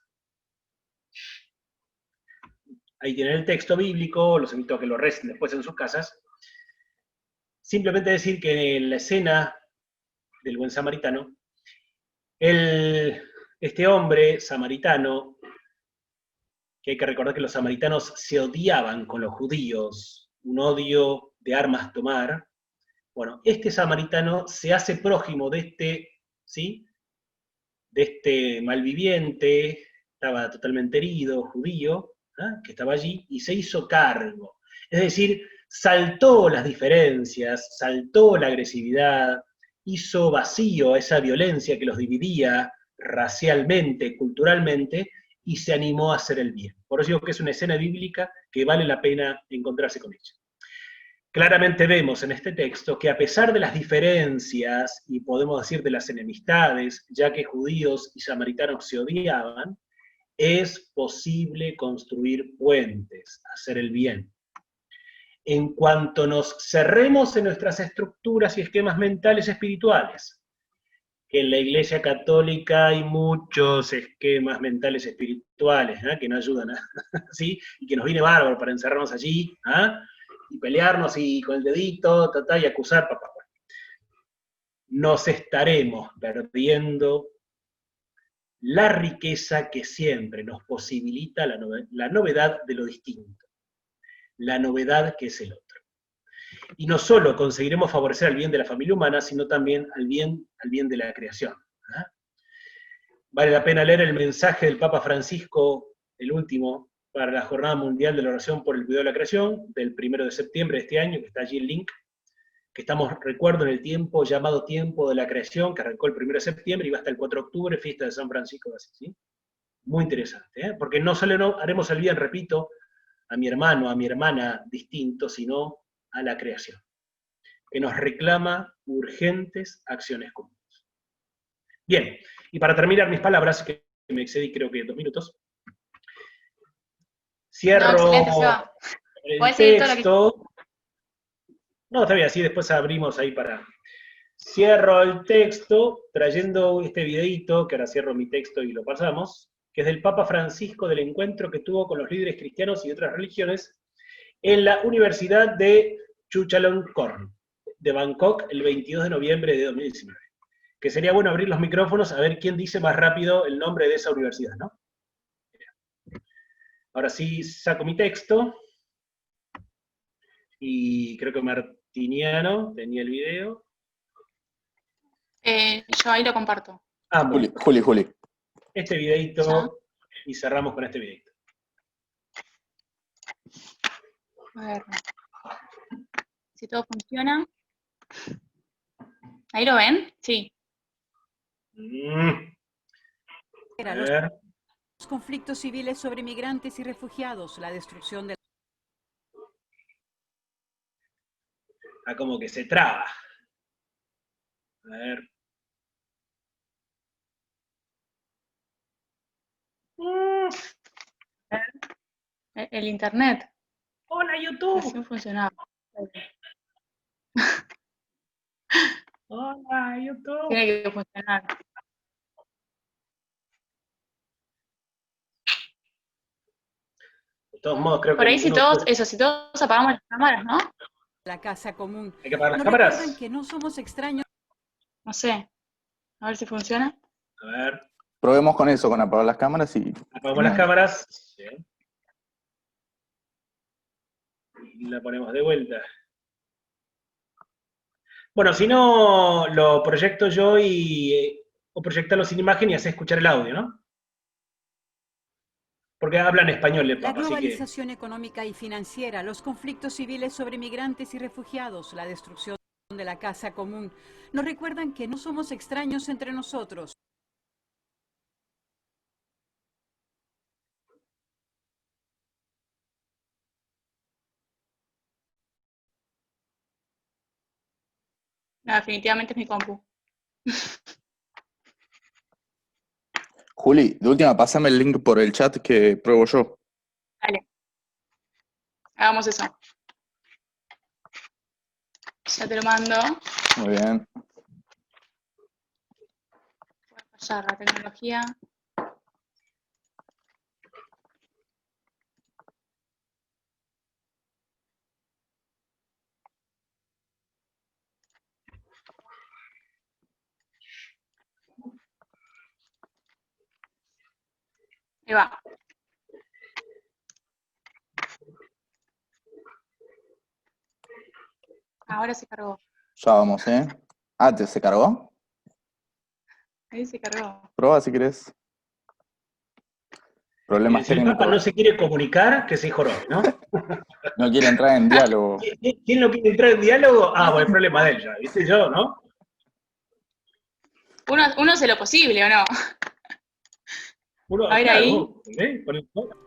B: Ahí tienen el texto bíblico, los invito a que lo recen después en sus casas. Simplemente decir que en la escena del buen samaritano, este hombre samaritano, que hay que recordar que los samaritanos se odiaban con los judíos, un odio de armas tomar, bueno, este samaritano se hace prójimo de este, ¿sí?, de este malviviente, estaba totalmente herido, judío, que estaba allí, y se hizo cargo. Es decir, saltó las diferencias, saltó la agresividad, hizo vacío a esa violencia que los dividía racialmente, culturalmente, y se animó a hacer el bien. Por eso digo que es una escena bíblica que vale la pena encontrarse con ella. Claramente vemos en este texto que a pesar de las diferencias, y podemos decir de las enemistades, ya que judíos y samaritanos se odiaban, Es posible construir puentes, hacer el bien. En cuanto nos cerremos en nuestras estructuras y esquemas mentales espirituales, que en la Iglesia Católica hay muchos esquemas mentales espirituales, ¿eh? Que no ayudan, ¿sí? Y que nos viene bárbaro para encerrarnos allí, ¿eh? Y pelearnos y con el dedito, y acusar, papá. Nos estaremos perdiendo la riqueza que siempre nos posibilita la novedad de lo distinto, la novedad que es el otro. Y no solo conseguiremos favorecer el bien de la familia humana, sino también al bien de la creación. ¿Eh? Vale la pena leer el mensaje del Papa Francisco, el último, para la Jornada Mundial de la Oración por el Cuidado de la Creación, del 1 de septiembre de este año, que está allí el link, que estamos, recuerdo, en el tiempo llamado tiempo de la creación, que arrancó el 1 de septiembre y va hasta el 4 de octubre, fiesta de San Francisco de Asís. ¿Sí? Muy interesante, ¿eh? Porque no solo no haremos el bien, repito, a mi hermano, a mi hermana distinto, sino a la creación, que nos reclama urgentes acciones comunes. Bien, y para terminar mis palabras, que me excedí creo que 2 minutos, cierro
A: excelente, Seba.
B: el texto. No, está bien, así después abrimos ahí para... Cierro el texto trayendo este videíto, que ahora cierro mi texto y lo pasamos, que es del Papa Francisco, del encuentro que tuvo con los líderes cristianos y de otras religiones en la Universidad de Chulalongkorn, de Bangkok, el 22 de noviembre de 2019. Que sería bueno abrir los micrófonos a ver quién dice más rápido el nombre de esa universidad, ¿no? Ahora sí saco mi texto, y creo que Martiniano tenía el video.
A: Yo ahí lo comparto.
C: Juli.
B: Este videito, y cerramos con este videito.
A: A ver. Si todo funciona. ¿Ahí lo ven? Sí.
B: A ver.
D: Los conflictos civiles sobre migrantes y refugiados, la destrucción de...
B: Como que se traba. A ver.
A: El internet.
B: Hola, YouTube.
A: Así funcionaba.
B: Hola, YouTube.
A: Tiene que funcionar.
B: De todos modos, creo que...
A: Por ahí si todos apagamos las cámaras, ¿no?
D: La casa común.
B: Hay que apagar las
D: ¿Nos
B: cámaras?
D: recuerdan que no somos extraños?
A: No sé. A ver si funciona.
B: A ver.
C: Probemos con eso, con apagar las cámaras y...
B: Apagamos las cámaras. Sí. Y la ponemos de vuelta. Bueno, si no, lo proyecto yo o proyectarlo sin imagen y hacer escuchar el audio, ¿no? Porque habla en español el
D: La
B: Papa, así que...
D: globalización económica y financiera, los conflictos civiles sobre migrantes y refugiados, la destrucción de la casa común, nos recuerdan que no somos extraños entre nosotros.
A: No, definitivamente es mi compu.
C: Juli, de última, pásame el link por el chat que pruebo yo.
A: Dale. Hagamos eso. Ya te lo mando.
C: Muy bien.
A: Puede fallar la tecnología. Ahí va. Ahora se cargó.
C: Ya vamos, ¿eh? Ah, ¿se cargó?
A: Ahí se cargó.
C: Prueba si querés. Problemas
B: Si el
C: técnicos.
B: Papa no se quiere comunicar, que se jorobe, ¿no?
C: No quiere entrar en diálogo.
B: ¿Quién no quiere entrar en diálogo? Ah, bueno, el problema de él ya, ¿viste? Yo, ¿no?
A: Uno hace lo posible, ¿o no?
B: Uno,
A: A ver
B: claro,
A: ahí.
B: ¿eh?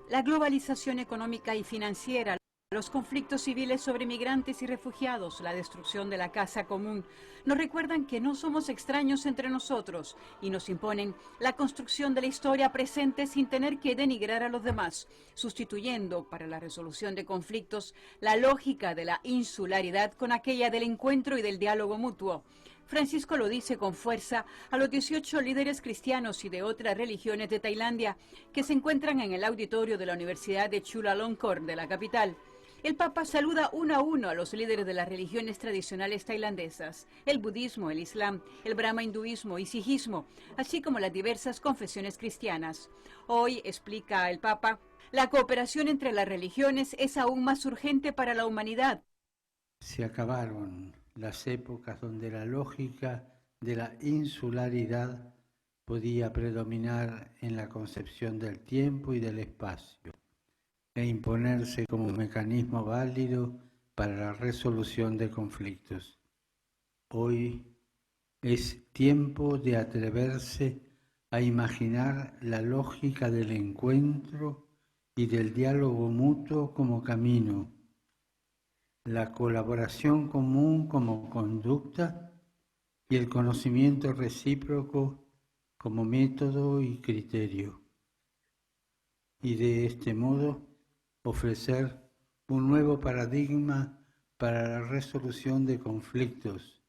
D: La globalización económica y financiera, Los conflictos civiles sobre migrantes y refugiados, la destrucción de la casa común, nos recuerdan que no somos extraños entre nosotros y nos imponen la construcción de la historia presente sin tener que denigrar a los demás, sustituyendo para la resolución de conflictos la lógica de la insularidad con aquella del encuentro y del diálogo mutuo. Francisco lo dice con fuerza a los 18 líderes cristianos y de otras religiones de Tailandia que se encuentran en el auditorio de la Universidad de Chulalongkorn de la capital. El Papa saluda uno a uno a los líderes de las religiones tradicionales tailandesas, el budismo, el islam, el brahma hinduismo y sijismo, así como las diversas confesiones cristianas. Hoy, explica el Papa, la cooperación entre las religiones es aún más urgente para la humanidad.
E: Se acabaron las épocas donde la lógica de la insularidad podía predominar en la concepción del tiempo y del espacio e imponerse como un mecanismo válido para la resolución de conflictos. Hoy es tiempo de atreverse a imaginar la lógica del encuentro y del diálogo mutuo como camino, la colaboración común como conducta y el conocimiento recíproco como método y criterio. Y de este modo ofrecer un nuevo paradigma para la resolución de conflictos,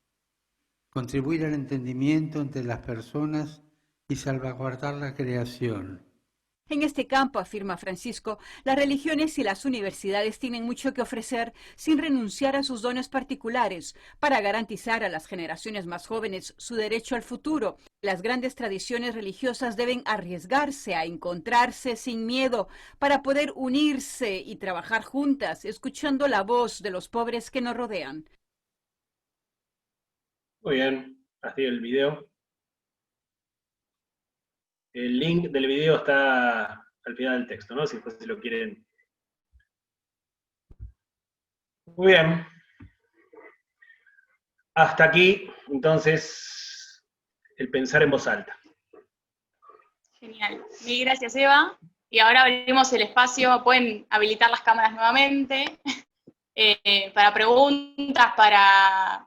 E: contribuir al entendimiento entre las personas y salvaguardar la creación.
D: En este campo, afirma Francisco, las religiones y las universidades tienen mucho que ofrecer sin renunciar a sus dones particulares para garantizar a las generaciones más jóvenes su derecho al futuro. Las grandes tradiciones religiosas deben arriesgarse a encontrarse sin miedo para poder unirse y trabajar juntas, escuchando la voz de los pobres que nos rodean.
B: Muy bien, así el video. El link del video está al final del texto, ¿no? Si después lo quieren. Muy bien. Hasta aquí, entonces, el pensar en voz alta.
A: Genial. Mil gracias, Eva. Y ahora abrimos el espacio, pueden habilitar las cámaras nuevamente, para preguntas, para,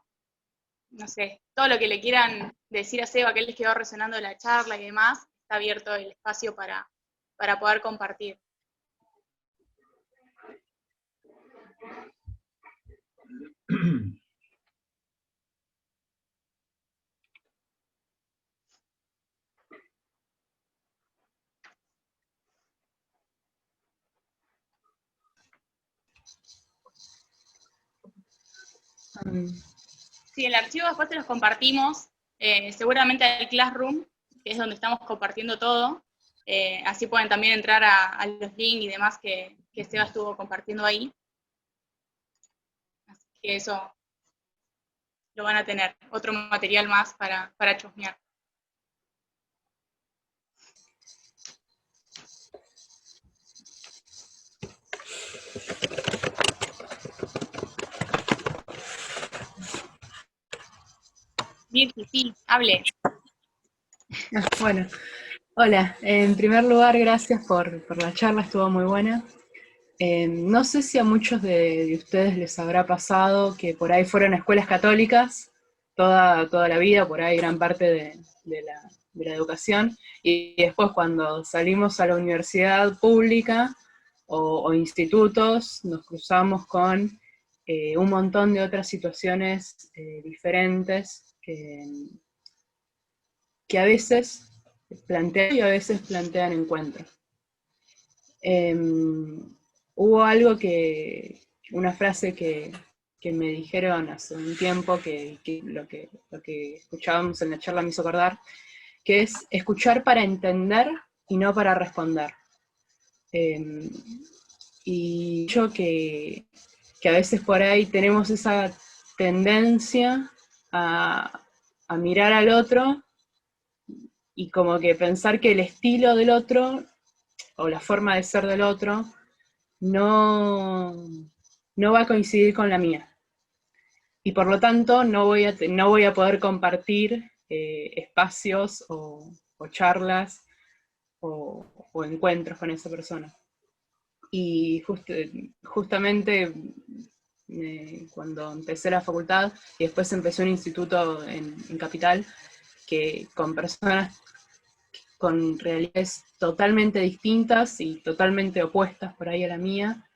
A: no sé, todo lo que le quieran decir a Seba, que les quedó resonando la charla y demás. Está abierto el espacio para poder compartir. Sí, el archivo después te los compartimos, seguramente al Classroom, que es donde estamos compartiendo todo. Así pueden también entrar a los links y demás que Seba estuvo compartiendo ahí. Así que eso lo van a tener, otro material más para chusmear. Virgi, sí, hable.
F: Bueno, hola. En primer lugar, gracias por la charla, estuvo muy buena. No sé si a muchos de ustedes les habrá pasado que por ahí fueron a escuelas católicas toda la vida, por ahí gran parte de la educación, y después cuando salimos a la universidad pública o institutos, nos cruzamos con un montón de otras situaciones diferentes que a veces plantean y a veces plantean encuentros. Hubo algo una frase que me dijeron hace un tiempo, que lo que escuchábamos en la charla me hizo acordar, que es escuchar para entender y no para responder. Y yo que a veces por ahí tenemos esa tendencia a mirar al otro y como que pensar que el estilo del otro o la forma de ser del otro no va a coincidir con la mía. Y por lo tanto no voy a poder compartir espacios o charlas o encuentros con esa persona. y justamente cuando empecé la facultad, y después empecé un instituto en Capital, que con personas con realidades totalmente distintas y totalmente opuestas por ahí a la mía,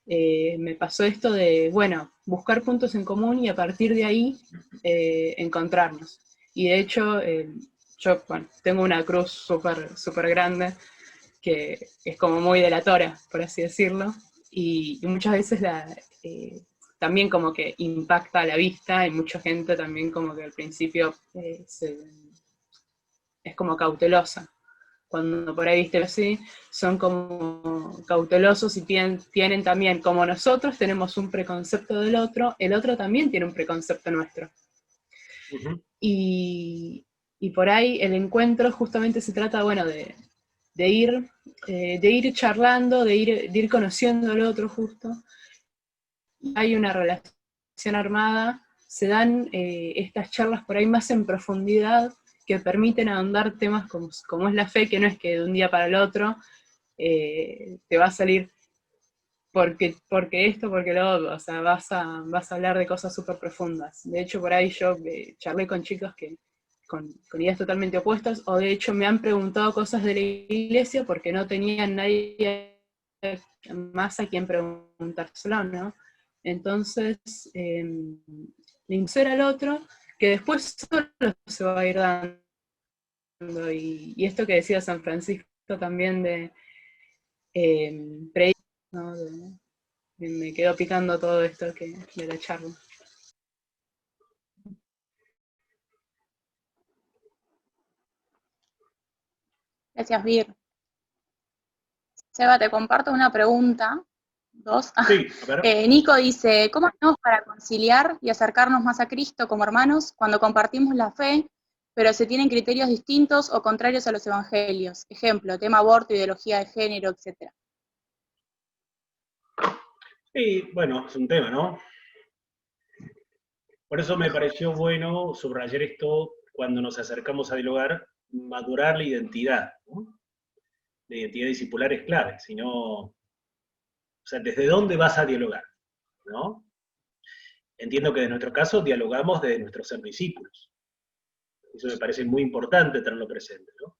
F: me pasó esto de, bueno, buscar puntos en común y a partir de ahí encontrarnos. Y de hecho, yo bueno, tengo una cruz súper grande, que es como muy delatora, por así decirlo, y muchas veces también como que impacta a la vista, y mucha gente también como que al principio es como cautelosa. Cuando por ahí viste así, son como cautelosos y tienen también, como nosotros tenemos un preconcepto del otro, el otro también tiene un preconcepto nuestro.
B: Ujú.
F: Y por ahí el encuentro justamente se trata, bueno, de ir charlando, de ir conociendo al otro justo. Hay una relación armada, se dan estas charlas por ahí más en profundidad, que permiten ahondar temas como es la fe, que no es que de un día para el otro te va a salir porque esto, porque lo otro, o sea, vas a hablar de cosas súper profundas. De hecho, por ahí yo charlé con chicos que con ideas totalmente opuestas, o de hecho me han preguntado cosas de la iglesia porque no tenían nadie más a quien preguntárselo, ¿no? Entonces, le insera al otro, que después solo se va a ir dando. Y esto que decía San Francisco también de ¿no? Me quedó picando todo esto de la charla.
A: Gracias, Vir. Seba, te comparto una pregunta. Dos.
B: Sí, a ver.
A: Nico dice, ¿cómo hacemos para conciliar y acercarnos más a Cristo como hermanos cuando compartimos la fe, pero se tienen criterios distintos o contrarios a los evangelios? Ejemplo, tema aborto, ideología de género, etc.
B: Y bueno, es un tema, ¿no? Por eso me pareció bueno subrayar esto cuando nos acercamos a dialogar, madurar la identidad, ¿no? La identidad discipular es clave, si no, o sea, ¿desde dónde vas a dialogar? ¿No? Entiendo que en nuestro caso dialogamos desde nuestros ser discípulos. Eso me parece muy importante tenerlo presente, ¿no?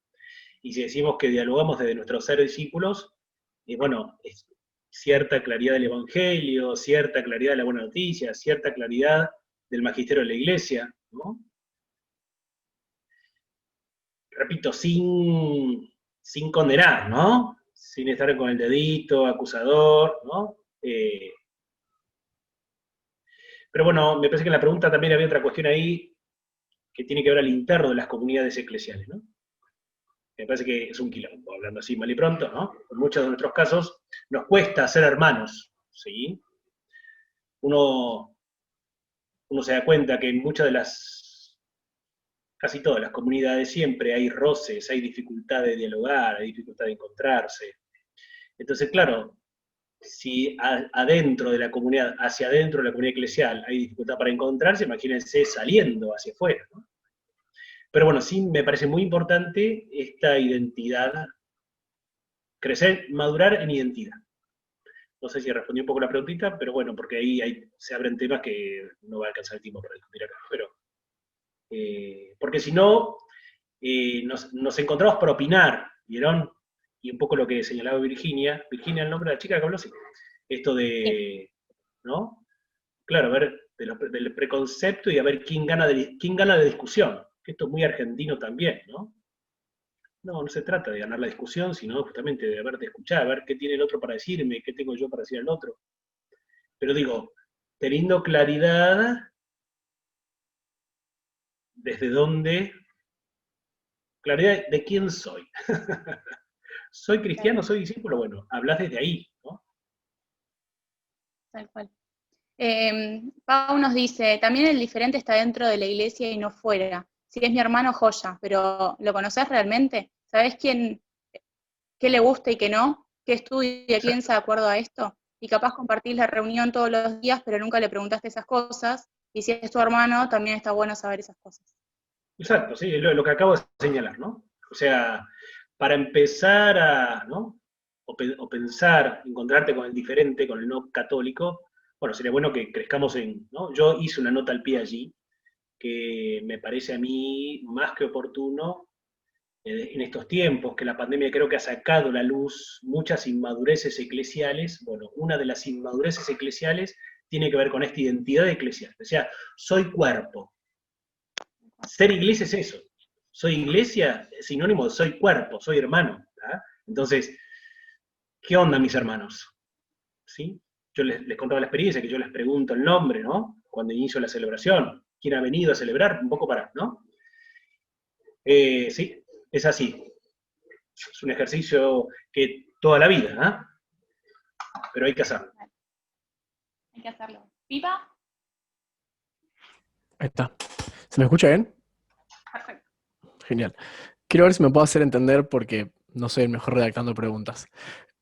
B: Y si decimos que dialogamos desde nuestros ser discípulos, bueno, es cierta claridad del Evangelio, cierta claridad de la buena noticia, cierta claridad del magisterio de la Iglesia, ¿no? Repito, sin condenar, ¿no? Sin estar con el dedito acusador, ¿no? Pero bueno, me parece que en la pregunta también había otra cuestión ahí que tiene que ver al interno de las comunidades eclesiales, ¿no? Me parece que es un quilombo, hablando así mal y pronto, ¿no? En muchos de nuestros casos nos cuesta ser hermanos, ¿sí? Uno se da cuenta que en muchas de casi todas las comunidades siempre hay roces, hay dificultad de dialogar, hay dificultad de encontrarse. Entonces, claro, si adentro de la comunidad, hacia adentro de la comunidad eclesial hay dificultad para encontrarse, imagínense saliendo hacia afuera, ¿no? Pero bueno, sí me parece muy importante esta identidad, crecer, madurar en identidad. No sé si respondí un poco la preguntita, pero bueno, porque ahí se abren temas que no va a alcanzar el tiempo para discutir acá. Pero, porque si no, nos encontramos por opinar, ¿vieron? Y un poco lo que señalaba Virginia, el nombre de la chica que habló así, esto de, ¿no? Claro, a ver, del preconcepto y a ver quién gana de discusión. Esto es muy argentino también, ¿no? No se trata de ganar la discusión, sino justamente de escuchar, a ver qué tiene el otro para decirme, qué tengo yo para decir al otro. Pero digo, teniendo claridad desde dónde, claridad de quién soy. ¿Soy cristiano, soy discípulo? Bueno, hablas desde ahí, ¿no?
A: Tal cual. Pau nos dice, también el diferente está dentro de la iglesia y no fuera. Si es mi hermano, joya, pero ¿lo conoces realmente? ¿Sabés qué le gusta y qué no? ¿Qué estudia, piensa de acuerdo a esto? Y capaz compartís la reunión todos los días, pero nunca le preguntaste esas cosas. Y si es tu hermano, también está bueno saber esas cosas.
B: Exacto, sí, lo que acabo de señalar, ¿no? O sea, para empezar a, ¿no? o pensar, encontrarte con el diferente, con el no católico, bueno, sería bueno que crezcamos en, ¿no? Yo hice una nota al pie allí, que me parece a mí más que oportuno en estos tiempos, que la pandemia creo que ha sacado a la luz muchas inmadureces eclesiales. Bueno, una de las inmadureces eclesiales tiene que ver con esta identidad eclesial. O sea, soy cuerpo. Ser iglesia es eso. Soy iglesia, es sinónimo de soy cuerpo, soy hermano. ¿Ah? Entonces, ¿qué onda, mis hermanos? ¿Sí? Yo les contaba la experiencia, que yo les pregunto el nombre, ¿no? Cuando inicio la celebración. ¿Quién ha venido a celebrar? Un poco para, ¿no? Sí, es así. Es un ejercicio que toda la vida, ¿eh? Pero hay que hacerlo.
A: Hay que hacerlo. ¿Pipa?
G: Ahí está. ¿Se me escucha bien?
A: Perfecto.
G: Genial. Quiero ver si me puedo hacer entender porque no soy el mejor redactando preguntas.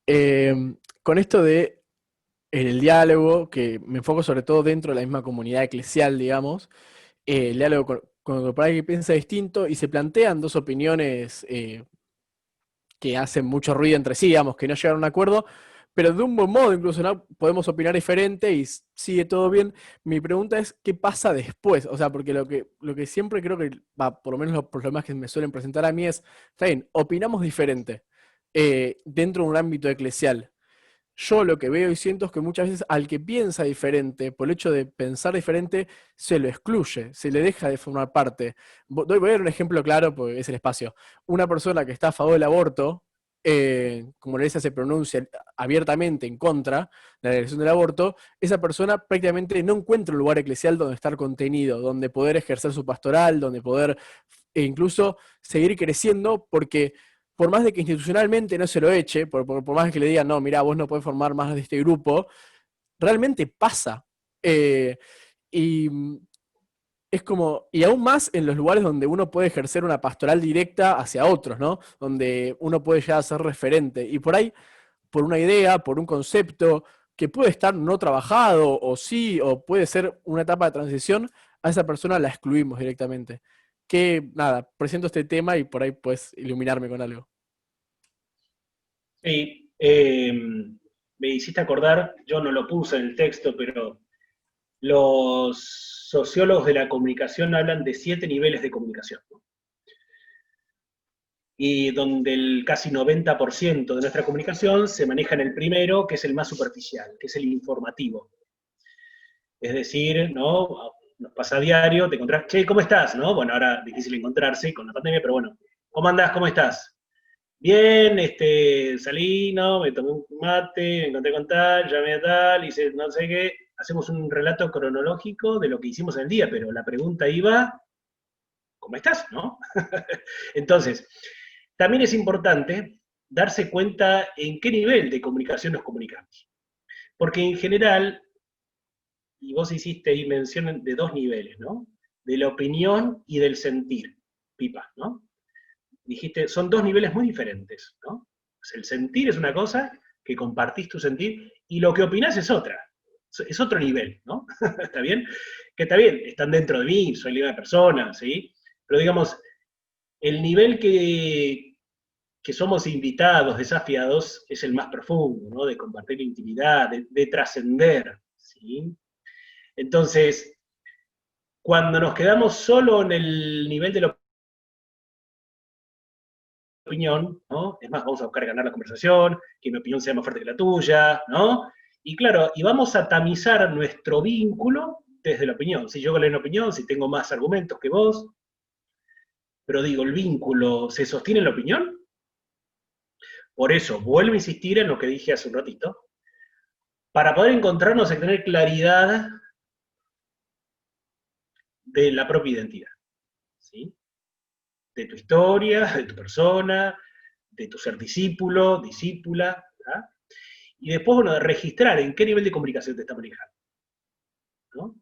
G: Con esto de el diálogo, que me enfoco sobre todo dentro de la misma comunidad eclesial, digamos, el diálogo con el que piensa distinto y se plantean dos opiniones que hacen mucho ruido entre sí, digamos, que no llegan a un acuerdo, pero de un buen modo, incluso, ¿no? Podemos opinar diferente y sigue todo bien. Mi pregunta es, ¿qué pasa después? O sea, porque lo que siempre creo que, por lo menos los problemas que me suelen presentar a mí es, está bien, opinamos diferente dentro de un ámbito eclesial. Yo lo que veo y siento es que muchas veces al que piensa diferente, por el hecho de pensar diferente, se lo excluye, se le deja de formar parte. Voy a dar un ejemplo claro porque es el espacio. Una persona que está a favor del aborto, como la iglesia se pronuncia abiertamente en contra de la legalización del aborto, esa persona prácticamente no encuentra un lugar eclesial donde estar contenido, donde poder ejercer su pastoral, donde poder incluso seguir creciendo, porque por más de que institucionalmente no se lo eche, por más de que le digan, no, mira, vos no podés formar más de este grupo, realmente pasa. Y es como, y aún más en los lugares donde uno puede ejercer una pastoral directa hacia otros, ¿no? Donde uno puede ya ser referente. Y por ahí, por una idea, por un concepto que puede estar no trabajado, o sí, o puede ser una etapa de transición, a esa persona la excluimos directamente. Que, nada, presento este tema y por ahí puedes iluminarme con algo.
B: Sí, me hiciste acordar, yo no lo puse en el texto, pero los sociólogos de la comunicación hablan de 7 niveles de comunicación, ¿no? Y donde el casi 90% de nuestra comunicación se maneja en el primero, que es el más superficial, que es el informativo. Es decir, ¿no? Nos pasa a diario, te encontrás, che, ¿cómo estás? ¿No? Bueno, ahora difícil encontrarse con la pandemia, pero bueno, ¿cómo andás? ¿Cómo estás? Bien, salí, ¿no? Me tomé un mate, me encontré con tal, llamé a tal, hice no sé qué. Hacemos un relato cronológico de lo que hicimos en el día, pero la pregunta iba, ¿cómo estás? ¿No? Entonces, también es importante darse cuenta en qué nivel de comunicación nos comunicamos. Porque en general, y vos hiciste ahí mención de 2 niveles, ¿no? De la opinión y del sentir, Pipa, ¿no? Dijiste, son 2 niveles muy diferentes, ¿no? Pues el sentir es una cosa, que compartís tu sentir, y lo que opinás es otra. Es otro nivel, ¿no? ¿Está bien? Que está bien, están dentro de mí, soy libre persona, ¿sí? Pero digamos, el nivel que somos invitados, desafiados, es el más profundo, ¿no? De compartir intimidad, de trascender, ¿sí? Entonces, cuando nos quedamos solo en el nivel de la opinión, ¿no? Es más, vamos a buscar ganar la conversación, que mi opinión sea más fuerte que la tuya, ¿no? Y claro, y vamos a tamizar nuestro vínculo desde la opinión. Si yo con la opinión, si tengo más argumentos que vos, pero digo, ¿el vínculo se sostiene en la opinión? Por eso, vuelvo a insistir en lo que dije hace un ratito, para poder encontrarnos hay que tener claridad de la propia identidad, ¿sí? De tu historia, de tu persona, de tu ser discípulo, discípula, ¿verdad? Y después, bueno, de registrar en qué nivel de comunicación te está manejando, ¿no?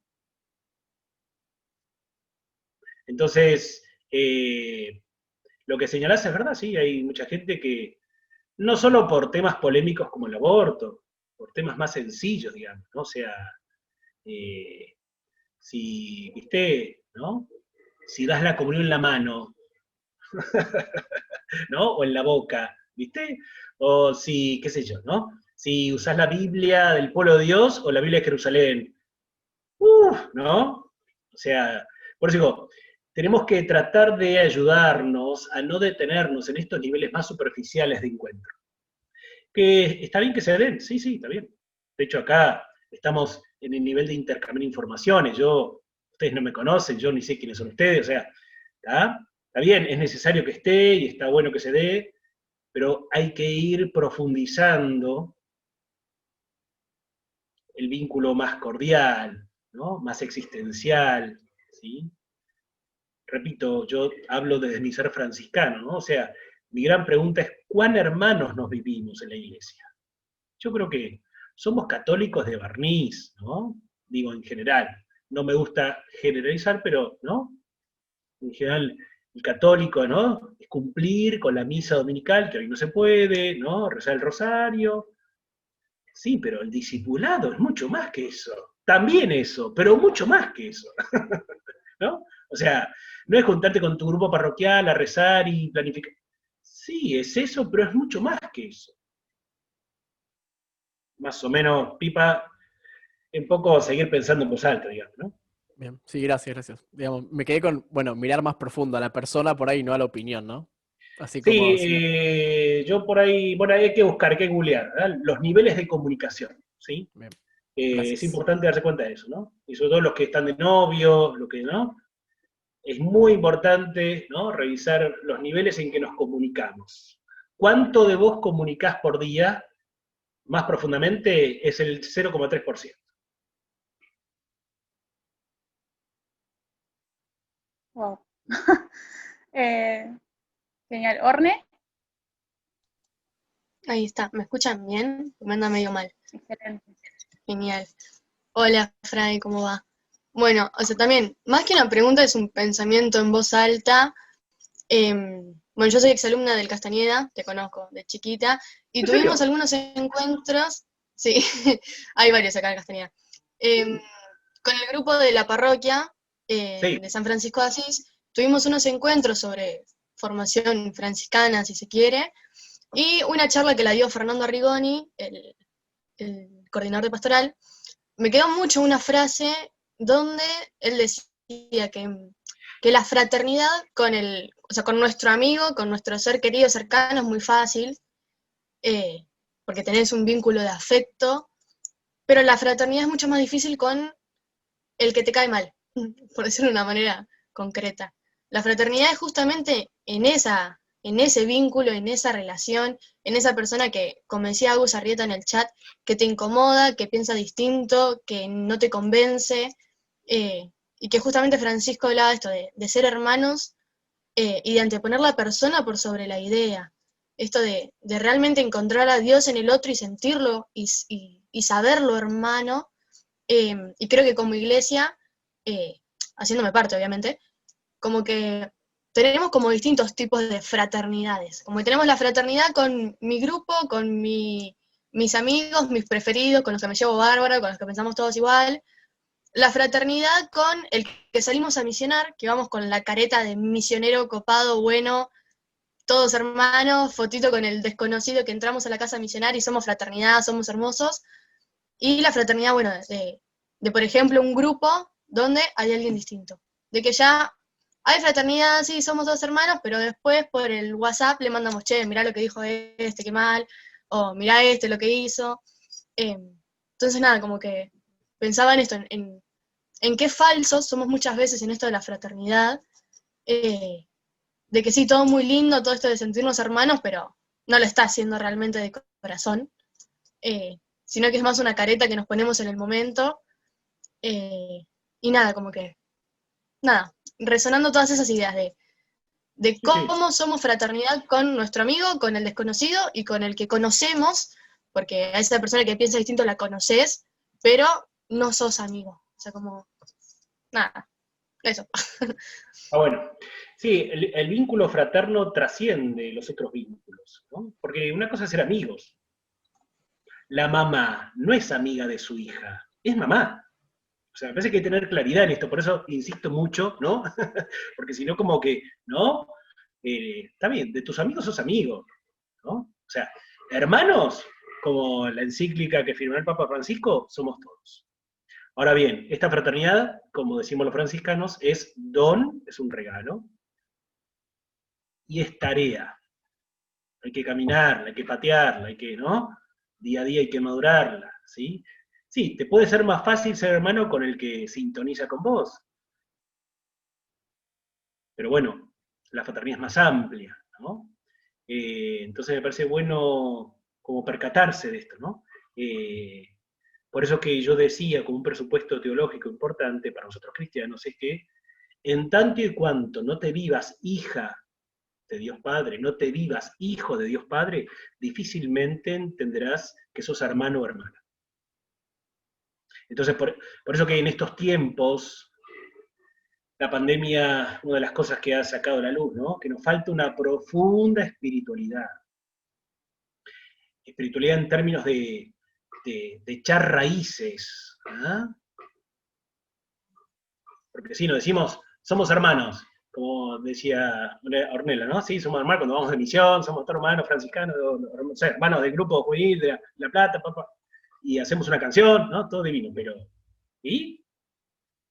B: Entonces, lo que señalás es verdad, sí, hay mucha gente que, no solo por temas polémicos como el aborto, por temas más sencillos, digamos, ¿no? O sea, si, viste, ¿no? Si das la comunión en la mano, ¿no? O en la boca, ¿viste? O si, qué sé yo, ¿no? Si usás la Biblia del pueblo de Dios o la Biblia de Jerusalén. ¿No? O sea, por eso digo, tenemos que tratar de ayudarnos a no detenernos en estos niveles más superficiales de encuentro. Que está bien que se den, sí, está bien. De hecho, acá estamos en el nivel de intercambiar informaciones. Ustedes no me conocen, yo ni sé quiénes son ustedes, o sea, está bien, es necesario que esté y está bueno que se dé, pero hay que ir profundizando el vínculo más cordial, ¿no? Más existencial, ¿sí? Repito, yo hablo desde mi ser franciscano, ¿no? O sea, mi gran pregunta es, ¿cuán hermanos nos vivimos en la iglesia? Yo creo que somos católicos de barniz, ¿no? Digo, en general. No me gusta generalizar, pero, ¿no? En general, el católico, ¿no? Es cumplir con la misa dominical, que hoy no se puede, ¿no? Rezar el rosario. Sí, pero el discipulado es mucho más que eso. También eso, pero mucho más que eso. ¿No? O sea, no es juntarte con tu grupo parroquial a rezar y planificar. Sí, es eso, pero es mucho más que eso. Más o menos, Pipa, un poco seguir pensando en voz alta, digamos, ¿no?
G: Bien, sí, gracias. Digamos, me quedé con, bueno, mirar más profundo a la persona por ahí, no a la opinión, ¿no? Así como...
B: Sí, yo por ahí, bueno, hay que buscar, hay que googlear, ¿verdad? Los niveles de comunicación, ¿sí?
G: Bien,
B: Es
G: gracias.
B: importante darse cuenta de eso, ¿no? Y sobre todo los que están de novio, lo que, ¿no? Es muy importante, ¿no? Revisar los niveles en que nos comunicamos. ¿Cuánto de vos comunicás por día? Más profundamente es el 0,3%.
A: Wow. Genial. ¿Orne?
H: Ahí está, ¿me escuchan bien? Me anda medio mal.
A: Excelente.
H: Genial. Hola, Fray, ¿cómo va? Bueno, o sea, también, más que una pregunta, es un pensamiento en voz alta. Bueno, yo soy exalumna del Castañeda, te conozco de chiquita, y
B: ¿En
H: tuvimos
B: serio?
H: algunos encuentros, sí, hay varios acá en Castañeda, con el grupo de la parroquia
B: Sí.
H: de San Francisco de Asís, tuvimos unos encuentros sobre formación franciscana, si se quiere, y una charla que la dio Fernando Arrigoni, el coordinador de pastoral. Me quedó mucho una frase donde él decía que la fraternidad con con nuestro amigo, con nuestro ser querido, cercano, es muy fácil, porque tenés un vínculo de afecto, pero la fraternidad es mucho más difícil con el que te cae mal, por decirlo de una manera concreta. La fraternidad es justamente en ese vínculo, en esa relación, en esa persona que, como decía Agus Arrieta en el chat, que te incomoda, que piensa distinto, que no te convence, y que justamente Francisco hablaba de esto, de ser hermanos y de anteponer la persona por sobre la idea. Esto de realmente encontrar a Dios en el otro y sentirlo y saberlo hermano. Y creo que como iglesia, haciéndome parte obviamente, como que tenemos como distintos tipos de fraternidades. Como que tenemos la fraternidad con mi grupo, con mis amigos, mis preferidos, con los que me llevo bárbaro, con los que pensamos todos igual. La fraternidad con el que salimos a misionar, que vamos con la careta de misionero copado, bueno, todos hermanos, fotito con el desconocido que entramos a la casa a misionar y somos fraternidad, somos hermosos. Y la fraternidad, bueno, de por ejemplo, un grupo donde hay alguien distinto. De que ya hay fraternidad, sí, somos todos hermanos, pero después por el WhatsApp le mandamos, che, mirá lo que dijo este, qué mal, o mirá este lo que hizo. Entonces, nada, como que pensaba en esto, en qué falsos somos muchas veces en esto de la fraternidad, de que sí, todo muy lindo, todo esto de sentirnos hermanos, pero no lo está haciendo realmente de corazón, sino que es más una careta que nos ponemos en el momento, y nada, como que, nada, resonando todas esas ideas de cómo somos fraternidad con nuestro amigo, con el desconocido y con el que conocemos, porque a esa persona que piensa distinto la conoces, pero no sos amigo. O sea, como, nada, eso.
B: Bueno. Sí, el vínculo fraterno trasciende los otros vínculos, ¿no? Porque una cosa es ser amigos. La mamá no es amiga de su hija, es mamá. O sea, me parece que hay que tener claridad en esto, por eso insisto mucho, ¿no? Porque si no, como que, ¿no? Está bien, de tus amigos sos amigo, ¿no? O sea, hermanos, como la encíclica que firmó el Papa Francisco, somos todos. Ahora bien, esta fraternidad, como decimos los franciscanos, es don, es un regalo, y es tarea. Hay que caminarla, hay que patearla, hay que, ¿no? Día a día hay que madurarla, ¿sí? Sí, te puede ser más fácil ser hermano con el que sintoniza con vos. Pero bueno, la fraternidad es más amplia, ¿no? Entonces me parece bueno como percatarse de esto, ¿no? Por eso que yo decía, como un presupuesto teológico importante para nosotros cristianos, es que en tanto y cuanto no te vivas hija de Dios Padre, no te vivas hijo de Dios Padre, difícilmente entenderás que sos hermano o hermana. Entonces, por eso que en estos tiempos, la pandemia, una de las cosas que ha sacado a la luz, ¿no? Que nos falta una profunda espiritualidad. Espiritualidad en términos de echar raíces. ¿Ah? Porque si nos decimos, somos hermanos, como decía Ornella, ¿no? Sí, somos hermanos cuando vamos de misión, somos todos hermanos franciscanos, o sea, hermanos del grupo juvenil de La Plata, papá, y hacemos una canción, ¿no? Todo divino, pero ¿y?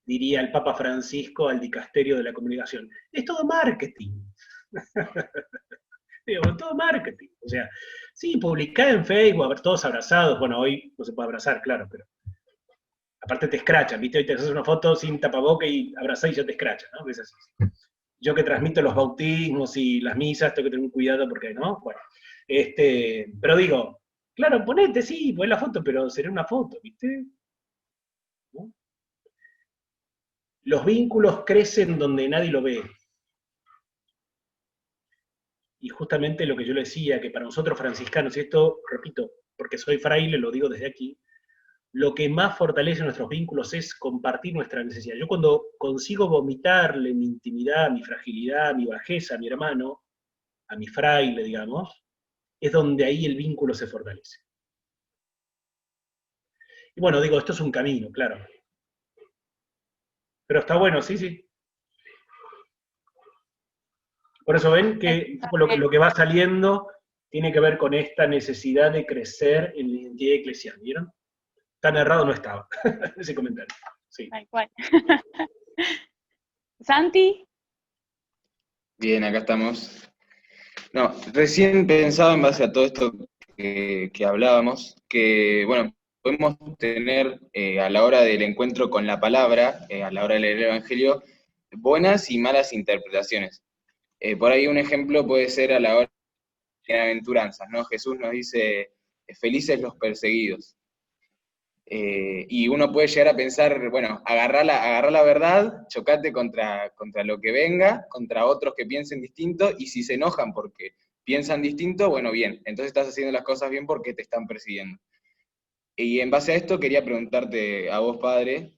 B: Diría el Papa Francisco al dicasterio de la comunicación. Es todo marketing. Digo, todo marketing. O sea, sí, publicar en Facebook, a ver, todos abrazados. Bueno, hoy no se puede abrazar, claro, pero aparte te escrachan, ¿viste? Hoy te haces una foto sin tapaboca y abrazás y ya te escrachan, ¿no? Es así. Yo que transmito los bautismos y las misas, tengo que tener cuidado porque, ¿no? Bueno, pero digo, claro, ponete, sí, pon la foto, pero será una foto, ¿viste? ¿No? Los vínculos crecen donde nadie lo ve. Y justamente lo que yo le decía, que para nosotros franciscanos, y esto, repito, porque soy fraile, lo digo desde aquí, lo que más fortalece nuestros vínculos es compartir nuestra necesidad. Yo cuando consigo vomitarle mi intimidad, mi fragilidad, mi bajeza a mi hermano, a mi fraile, digamos, es donde ahí el vínculo se fortalece. Y bueno, digo, esto es un camino, claro. Pero está bueno, sí, sí. Por eso ven que lo que va saliendo tiene que ver con esta necesidad de crecer en la identidad eclesial, ¿vieron? Tan errado no estaba ese comentario. Sí.
A: Tal cual. ¿Santi?
I: Bien, acá estamos. No, recién pensaba en base a todo esto que hablábamos, que, bueno, podemos tener a la hora del encuentro con la palabra, a la hora de leer el Evangelio, buenas y malas interpretaciones. Por ahí un ejemplo puede ser a la hora de bienaventuranzas, ¿no? Jesús nos dice, felices los perseguidos. Y uno puede llegar a pensar, bueno, agarrá la verdad, chocate contra lo que venga, contra otros que piensen distinto, y si se enojan porque piensan distinto, bueno, bien, entonces estás haciendo las cosas bien porque te están persiguiendo. Y en base a esto quería preguntarte a vos, padre,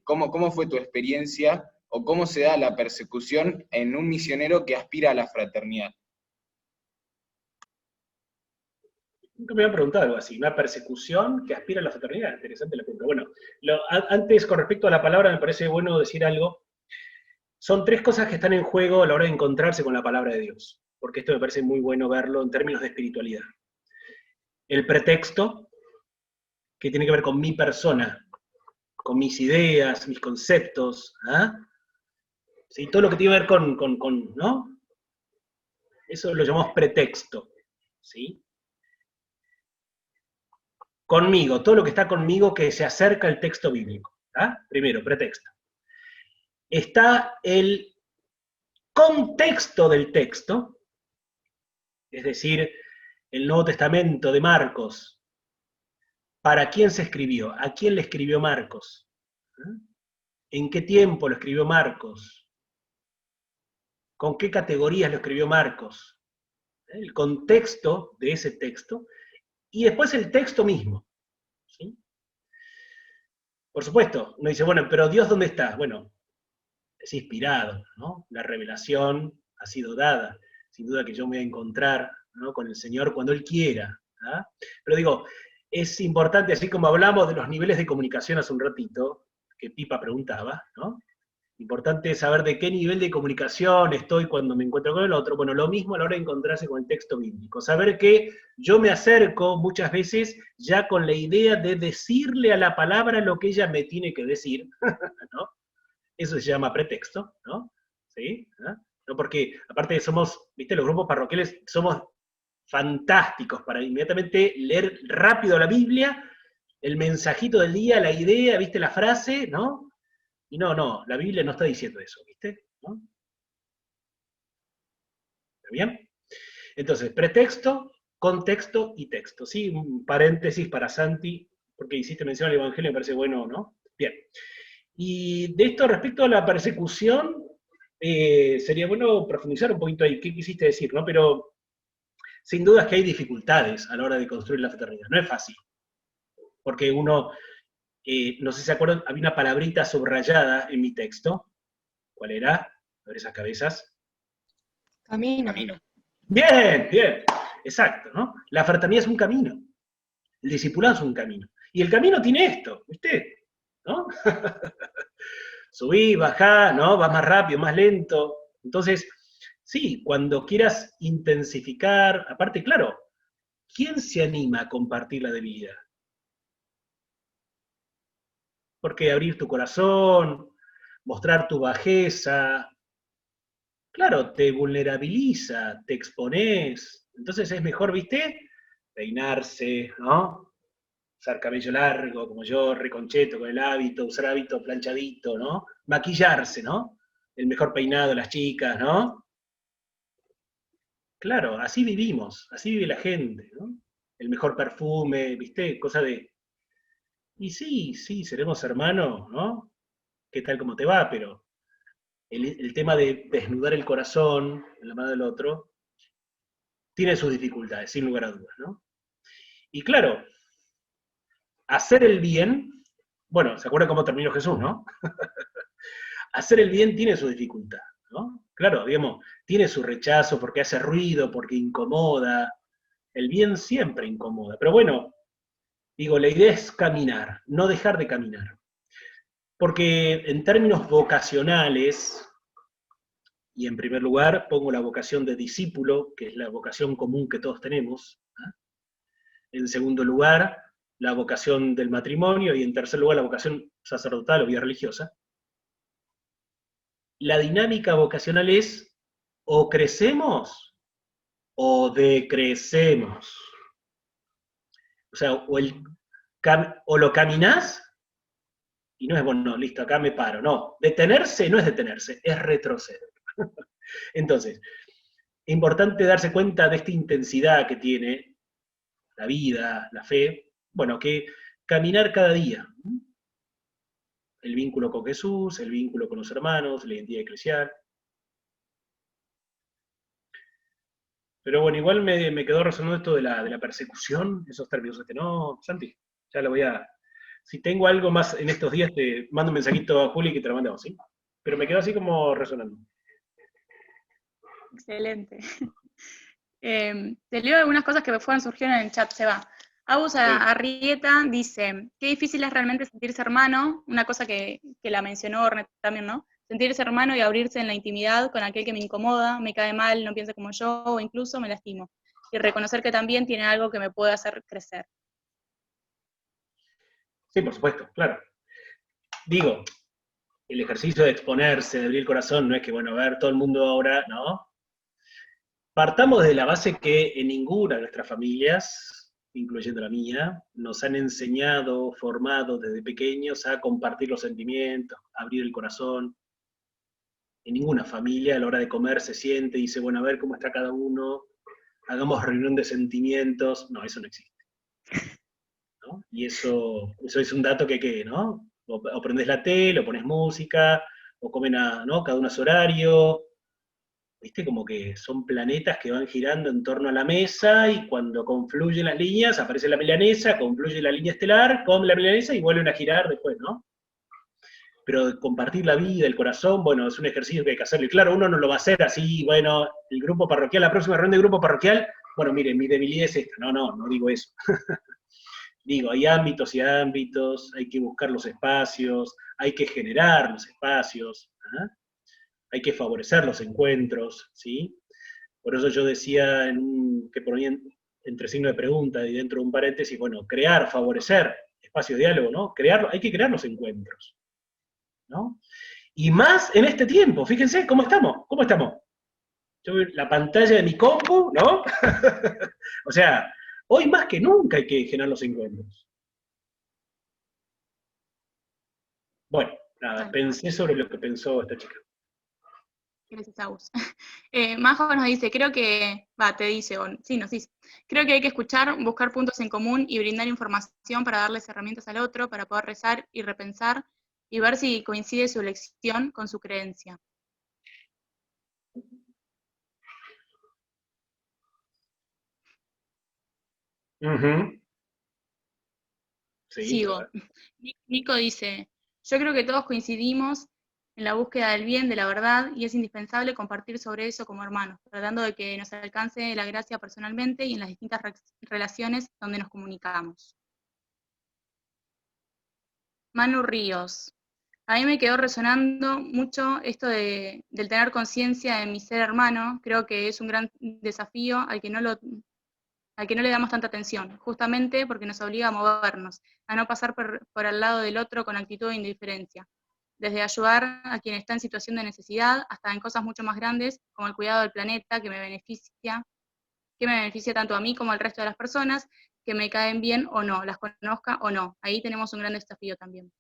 I: ¿cómo fue tu experiencia o cómo se da la persecución en un misionero que aspira a la fraternidad?
B: Nunca me habían preguntado algo así, una persecución que aspira a la fraternidad. Interesante la pregunta. Bueno, antes con respecto a la palabra me parece bueno decir algo. Son tres cosas que están en juego a la hora de encontrarse con la palabra de Dios, porque esto me parece muy bueno verlo en términos de espiritualidad. El pretexto, que tiene que ver con mi persona, con mis ideas, mis conceptos, ¿ah? ¿Sí? Todo lo que tiene que ver con ¿no? Eso lo llamamos pretexto, ¿sí? Conmigo, todo lo que está conmigo que se acerca al texto bíblico. ¿Ah? Primero, pretexto. Está el contexto del texto, es decir, el Nuevo Testamento de Marcos. ¿Para quién se escribió? ¿A quién le escribió Marcos? ¿En qué tiempo lo escribió Marcos? ¿Con qué categorías lo escribió Marcos? El contexto de ese texto. Y después el texto mismo. ¿Sí? Por supuesto, uno dice, bueno, pero Dios ¿dónde está? Bueno, es inspirado, ¿no? La revelación ha sido dada. Sin duda que yo me voy a encontrar, ¿no?, con el Señor cuando Él quiera. ¿Ah? Pero digo, es importante, así como hablamos de los niveles de comunicación hace un ratito, que Pipa preguntaba, ¿no? Importante saber de qué nivel de comunicación estoy cuando me encuentro con el otro. Bueno, lo mismo a la hora de encontrarse con el texto bíblico. Saber que yo me acerco muchas veces ya con la idea de decirle a la palabra lo que ella me tiene que decir, ¿no? Eso se llama pretexto, ¿no? ¿Sí? ¿No? Porque aparte somos, viste, los grupos parroquiales somos fantásticos para inmediatamente leer rápido la Biblia, el mensajito del día, la idea, viste, la frase, ¿no? Y no, la Biblia no está diciendo eso, ¿viste? ¿No? ¿Está bien? Entonces, pretexto, contexto y texto, ¿sí? Un paréntesis para Santi, porque hiciste mención al Evangelio, me parece bueno, ¿no? Bien. Y de esto respecto a la persecución, sería bueno profundizar un poquito ahí, ¿qué quisiste decir, no? Pero sin duda es que hay dificultades a la hora de construir la fraternidad, no es fácil. Porque uno, no sé si se acuerdan, había una palabrita subrayada en mi texto. ¿Cuál era? A ver esas cabezas.
H: Camino.
B: Bien, bien, exacto, ¿no? La fraternidad es un camino, el discipulado es un camino. Y el camino tiene esto, ¿viste? ¿No? Subí, bajá, ¿no? Vas más rápido, más lento. Entonces, sí, cuando quieras intensificar, aparte, claro, ¿quién se anima a compartir la debilidad? Porque abrir tu corazón, mostrar tu bajeza, claro, te vulnerabiliza, te expones. Entonces es mejor, ¿viste? Peinarse, ¿no? Usar cabello largo, como yo, reconcheto, con el hábito, usar hábito planchadito, ¿no? Maquillarse, ¿no? El mejor peinado de las chicas, ¿no? Claro, así vivimos, así vive la gente, ¿no? El mejor perfume, ¿viste? Cosa de... Y sí, seremos hermanos, ¿no? ¿Qué tal como te va? Pero el tema de desnudar el corazón en la mano del otro tiene sus dificultades, sin lugar a dudas, ¿no? Y claro, hacer el bien, bueno, ¿se acuerdan cómo terminó Jesús, no? Hacer el bien tiene su dificultad, ¿no? Claro, digamos, tiene su rechazo porque hace ruido, porque incomoda. El bien siempre incomoda. Pero bueno, digo, la idea es caminar, no dejar de caminar. Porque en términos vocacionales, y en primer lugar pongo la vocación de discípulo, que es la vocación común que todos tenemos. En segundo lugar, la vocación del matrimonio, y en tercer lugar, la vocación sacerdotal o vida religiosa. La dinámica vocacional es o crecemos o decrecemos. O sea, o lo caminás, y no es, bueno, listo, acá me paro. No, detenerse no es detenerse, es retroceder. Entonces, es importante darse cuenta de esta intensidad que tiene la vida, la fe, bueno, que caminar cada día. El vínculo con Jesús, el vínculo con los hermanos, la identidad eclesial. Pero bueno, igual me quedó resonando esto de la persecución, esos términos. No, Santi, ya lo voy a... Si tengo algo más en estos días, te mando un mensajito a Juli que te lo mandamos, ¿sí? Pero me quedó así como resonando.
A: Excelente. Te leo algunas cosas que me fueron surgiendo en el chat, Seba. Agus Arrieta dice, qué difícil es realmente sentirse hermano, una cosa que la mencionó Orne también, ¿no? Sentirse hermano y abrirse en la intimidad con aquel que me incomoda, me cae mal, no piensa como yo, o incluso me lastimo. Y reconocer que también tiene algo que me puede hacer crecer.
B: Sí, por supuesto, claro. Digo, el ejercicio de exponerse, de abrir el corazón, no es que, bueno, a ver, todo el mundo ahora, ¿no? Partamos de la base que en ninguna de nuestras familias, incluyendo la mía, nos han enseñado, formado desde pequeños a compartir los sentimientos, a abrir el corazón. En ninguna familia a la hora de comer se siente y dice, bueno, a ver cómo está cada uno, hagamos reunión de sentimientos. No, eso no existe, ¿no? Y eso es un dato que ¿no? O prendés la tele, o pones música, o comen ¿no? Cada uno a su horario. ¿Viste? Como que son planetas que van girando en torno a la mesa, y cuando confluyen las líneas, aparece la milanesa, confluye la línea estelar, come la milanesa y vuelven a girar después, ¿no? Pero compartir la vida, el corazón, bueno, es un ejercicio que hay que hacerlo. Y claro, uno no lo va a hacer así, bueno, el grupo parroquial, la próxima reunión de grupo parroquial, bueno, miren, mi debilidad es esta. No digo eso. Digo, hay ámbitos y ámbitos, hay que buscar los espacios, hay que generar los espacios, ¿ah? Hay que favorecer los encuentros, ¿sí? Por eso yo decía que ponía entre signo de pregunta y dentro de un paréntesis, bueno, crear, favorecer espacios de diálogo, ¿no? Hay que crear los encuentros, ¿no? Y más en este tiempo, fíjense, ¿cómo estamos? ¿Cómo estamos? Yo veo la pantalla de mi compu, ¿no? O sea, hoy más que nunca hay que generar los encuentros. Bueno, nada, pensé sobre lo que pensó esta chica.
A: Gracias, Agus. Majo nos dice, creo que hay que escuchar, buscar puntos en común y brindar información para darles herramientas al otro, para poder rezar y repensar y ver si coincide su elección con su creencia.
B: Sí,
A: Sigo.
B: claro.
A: Nico dice, yo creo que todos coincidimos en la búsqueda del bien, de la verdad, y es indispensable compartir sobre eso como hermanos, tratando de que nos alcance la gracia personalmente y en las distintas relaciones donde nos comunicamos. Manu Ríos. A mí me quedó resonando mucho esto del tener conciencia de mi ser hermano. Creo que es un gran desafío al que no le damos tanta atención, justamente porque nos obliga a movernos, a no pasar por al lado del otro con actitud de indiferencia, desde ayudar a quien está en situación de necesidad hasta en cosas mucho más grandes, como el cuidado del planeta, que me beneficia tanto a mí como al resto de las personas, que me caen bien o no, las conozca o no. Ahí tenemos un gran desafío también.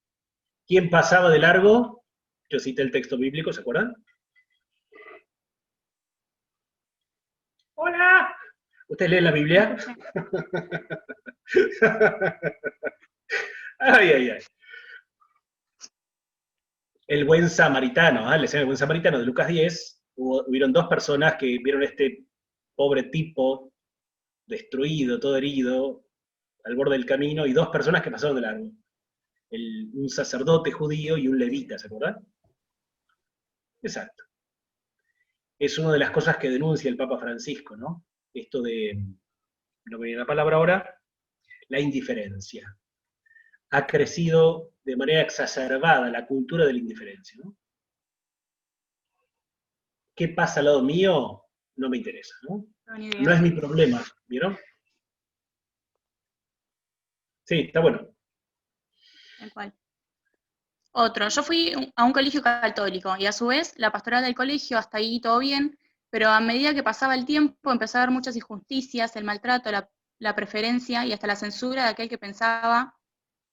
B: ¿Quién pasaba de largo? Yo cité el texto bíblico, ¿se acuerdan? ¡Hola! ¿Usted lee la Biblia? Ay, ay, ay. El buen samaritano, la escena del buen samaritano de Lucas 10, hubieron dos personas que vieron este pobre tipo destruido, todo herido, al borde del camino, y dos personas que pasaron de largo. Un sacerdote judío y un levita, ¿se acuerdan? Exacto. Es una de las cosas que denuncia el Papa Francisco, ¿no? Esto de, no me viene la palabra ahora, la indiferencia. Ha crecido de manera exacerbada la cultura de la indiferencia, ¿no? ¿Qué pasa al lado mío? No me interesa, ¿no? No es mi problema, ¿vieron? Sí, está bueno.
A: Tal cual. Otro, yo fui a un colegio católico y a su vez la pastoral del colegio, hasta ahí todo bien, pero a medida que pasaba el tiempo empezó a haber muchas injusticias, el maltrato, la preferencia y hasta la censura de aquel que pensaba,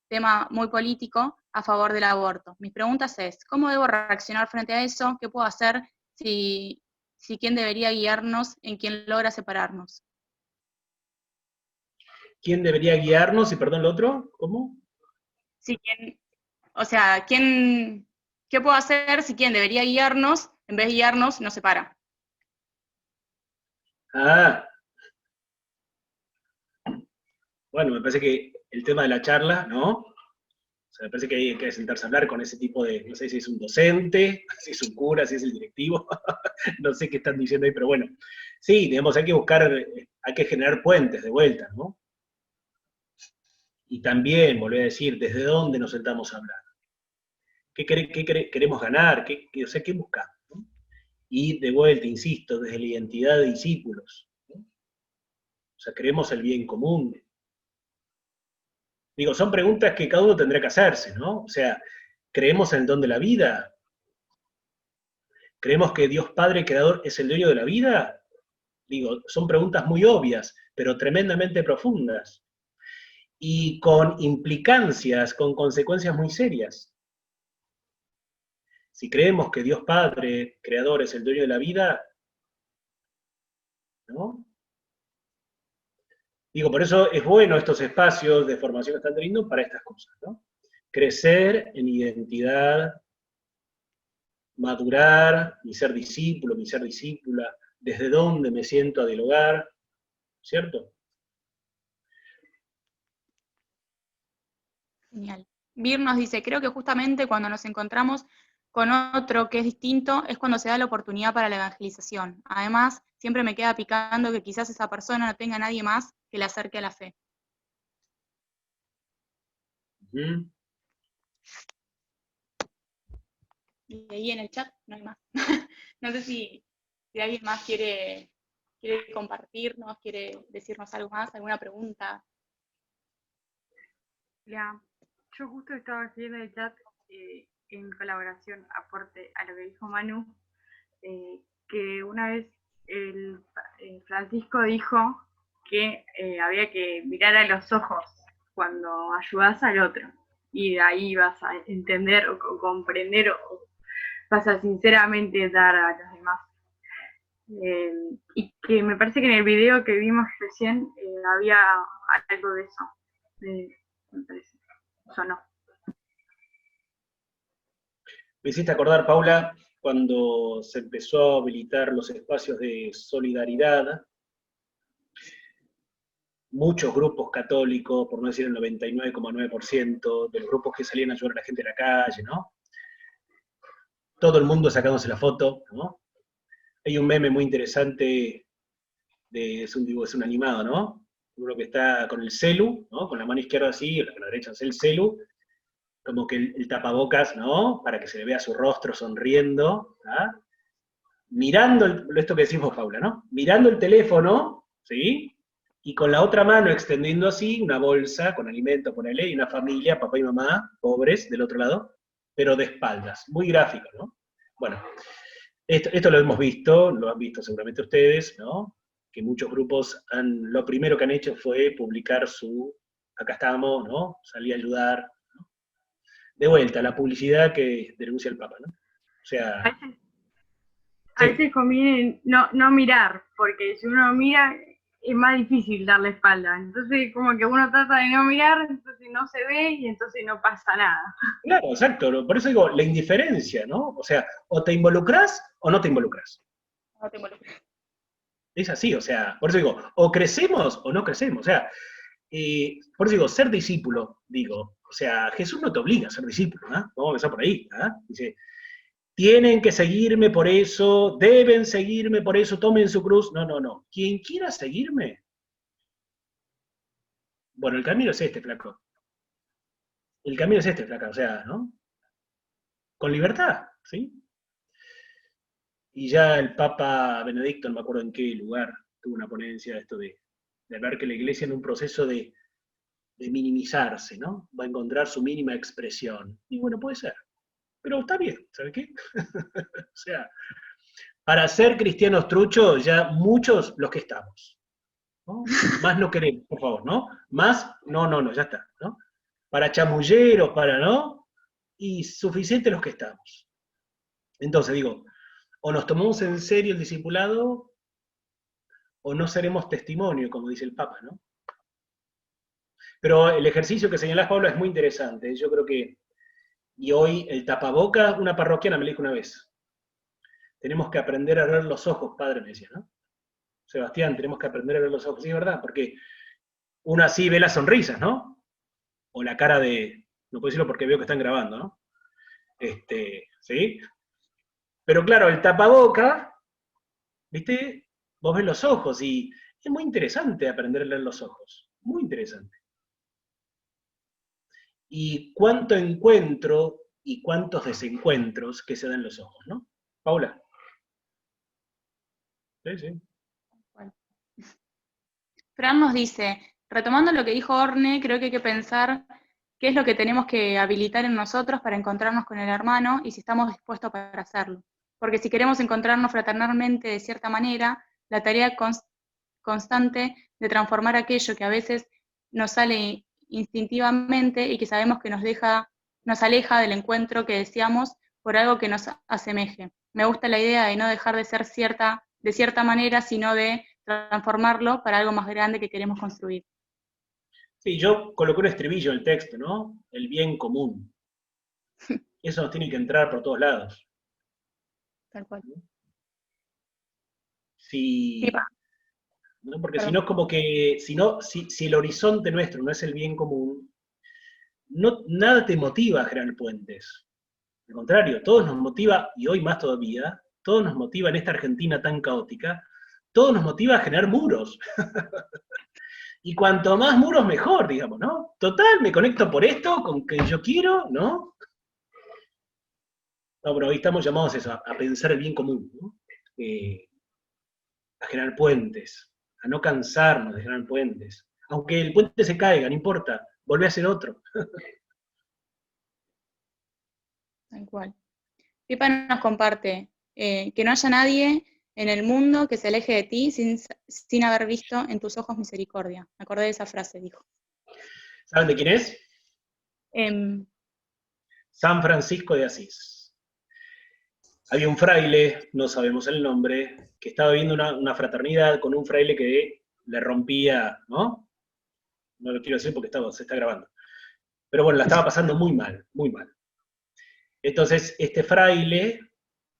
A: tema muy político, a favor del aborto. Mis preguntas es, ¿cómo debo reaccionar frente a eso? ¿Qué puedo hacer si quién debería guiarnos en quién logra separarnos?
B: ¿Quién debería guiarnos? Y perdón, ¿lo otro? ¿Cómo?
A: Sí, ¿qué puedo hacer si quien debería guiarnos, en vez de guiarnos, nos separa?
B: Ah. Bueno, me parece que el tema de la charla, ¿no? O sea, me parece que hay que sentarse a hablar con ese tipo de, no sé si es un docente, si es un cura, si es el directivo, no sé qué están diciendo ahí, pero bueno. Sí, digamos, hay que generar puentes de vuelta, ¿no? Y también, volví a decir, ¿desde dónde nos sentamos a hablar? ¿Qué queremos ganar? ¿Qué buscamos? ¿No? Y de vuelta, insisto, desde la identidad de discípulos, ¿no? O sea, queremos el bien común. Digo, son preguntas que cada uno tendrá que hacerse, ¿no? O sea, ¿creemos en el don de la vida? ¿Creemos que Dios Padre Creador es el dueño de la vida? Digo, son preguntas muy obvias, pero tremendamente profundas. Y con implicancias, con consecuencias muy serias. Si creemos que Dios Padre Creador es el dueño de la vida, ¿no? Digo, por eso es bueno estos espacios de formación que están teniendo para estas cosas, ¿no? Crecer en identidad, madurar, mi ser discípulo, mi ser discípula, desde dónde me siento a dialogar, ¿cierto?
A: Genial. Bir nos dice, creo que justamente cuando nos encontramos con otro que es distinto es cuando se da la oportunidad para la evangelización. Además, siempre me queda picando que quizás esa persona no tenga a nadie más que le acerque a la fe.
B: ¿Mm?
A: Y ahí en el chat no hay más. No sé si alguien más quiere compartirnos, quiere decirnos algo más, alguna pregunta.
J: Hola, yo justo estaba escribiendo el chat en colaboración, aporte a lo que dijo Manu, que una vez el Francisco dijo que había que mirar a los ojos cuando ayudas al otro, y de ahí vas a entender o comprender o vas a sinceramente dar a los demás. Y que me parece que en el video que vimos recién había algo de eso. Me parece. Eso no.
B: Me hiciste acordar, Paula, cuando se empezó a habilitar los espacios de solidaridad, muchos grupos católicos, por no decir el 99,9% de los grupos que salían a ayudar a la gente en la calle, ¿no? Todo el mundo sacándose la foto, ¿no? Hay un meme muy interesante, es un animado, ¿no? Uno que está con el celu, ¿no? Con la mano izquierda así, con la derecha hace el celu, como que el tapabocas, ¿no? Para que se le vea su rostro sonriendo, ¿ah? Mirando, esto que decimos, Paula, ¿no? Mirando el teléfono, ¿sí? Y con la otra mano extendiendo así una bolsa con alimento, ponele, y una familia, papá y mamá, pobres, del otro lado, pero de espaldas. Muy gráfico, ¿no? Bueno, esto lo hemos visto, lo han visto seguramente ustedes, ¿no? Que muchos grupos lo primero que han hecho fue publicar acá estamos, ¿no? Salí a ayudar, ¿no? De vuelta, la publicidad que denuncia el Papa, ¿no? O sea...
J: A veces conviene no mirar, porque si uno mira es más difícil darle espalda. Entonces como que uno trata de no mirar, entonces no se ve y entonces no pasa nada.
B: Claro, exacto. Por eso digo, la indiferencia, ¿no? O sea, o te involucras o no te involucras.
A: No te involucras.
B: Es así, o sea, por eso digo, o crecemos o no crecemos. O sea, por eso digo, ser discípulo, digo, o sea, Jesús no te obliga a ser discípulo, ¿no? Vamos a empezar por ahí, ¿ah? Dice, tienen que seguirme por eso, deben seguirme por eso, tomen su cruz. No, no, no. Quien quiera seguirme, bueno, el camino es este, flaco. El camino es este, flaca, o sea, ¿no? Con libertad, ¿sí? Y ya el Papa Benedicto, no me acuerdo en qué lugar, tuvo una ponencia de esto de ver que la Iglesia en un proceso de minimizarse, ¿no? Va a encontrar su mínima expresión. Y bueno, puede ser. Pero está bien, ¿sabe qué? O sea, para ser cristianos truchos, ya muchos los que estamos, ¿no? Más no queremos, por favor, ¿no? Más, no, ya está, ¿no? Para chamulleros, ¿no? Y suficiente los que estamos. Entonces digo, o nos tomamos en serio el discipulado, o no seremos testimonio, como dice el Papa, ¿no? Pero el ejercicio que señalás, Pablo, es muy interesante. Yo creo que, y hoy el tapabocas, una parroquiana me dijo una vez, tenemos que aprender a ver los ojos, padre, me decía, ¿no? Sebastián, tenemos que aprender a ver los ojos, sí, es verdad, porque uno así ve las sonrisas, ¿no? O la cara de, no puedo decirlo porque veo que están grabando, ¿no? ¿Sí? Pero claro, el tapaboca, ¿viste? Vos ves los ojos y es muy interesante aprender a leer los ojos, muy interesante. Y cuánto encuentro y cuántos desencuentros que se dan en los ojos, ¿no? Paula. Sí.
A: Fran nos dice, retomando lo que dijo Orne, creo que hay que pensar qué es lo que tenemos que habilitar en nosotros para encontrarnos con el hermano y si estamos dispuestos para hacerlo. Porque si queremos encontrarnos fraternalmente de cierta manera, la tarea constante de transformar aquello que a veces nos sale instintivamente y que sabemos que nos aleja del encuentro que deseamos por algo que nos asemeje. Me gusta la idea de no dejar de ser de cierta manera, sino de transformarlo para algo más grande que queremos construir.
B: Sí, yo coloqué un estribillo en el texto, ¿no? El bien común. Eso nos tiene que entrar por todos lados.
A: Tal cual.
B: Sí, ¿no? Porque si no es como que, si el horizonte nuestro no es el bien común, nada te motiva a generar puentes. Al contrario, todo nos motiva, y hoy más todavía, todo nos motiva en esta Argentina tan caótica, todo nos motiva a generar muros. Y cuanto más muros, mejor, digamos, ¿no? Total, me conecto por esto, con que yo quiero, ¿no? No, pero hoy estamos llamados a eso, a pensar el bien común, ¿no? A generar puentes, a no cansarnos de generar puentes. Aunque el puente se caiga, no importa, volvé a hacer otro.
A: Tal cual. Pipa nos comparte que no haya nadie en el mundo que se aleje de ti sin haber visto en tus ojos misericordia. Me acordé de esa frase, dijo.
B: ¿Saben de quién es?
A: Em,
B: San Francisco de Asís. Había un fraile, no sabemos el nombre, que estaba viendo una fraternidad con un fraile que le rompía, ¿no? No lo quiero decir porque se está grabando. Pero bueno, la estaba pasando muy mal, muy mal. Entonces, este fraile,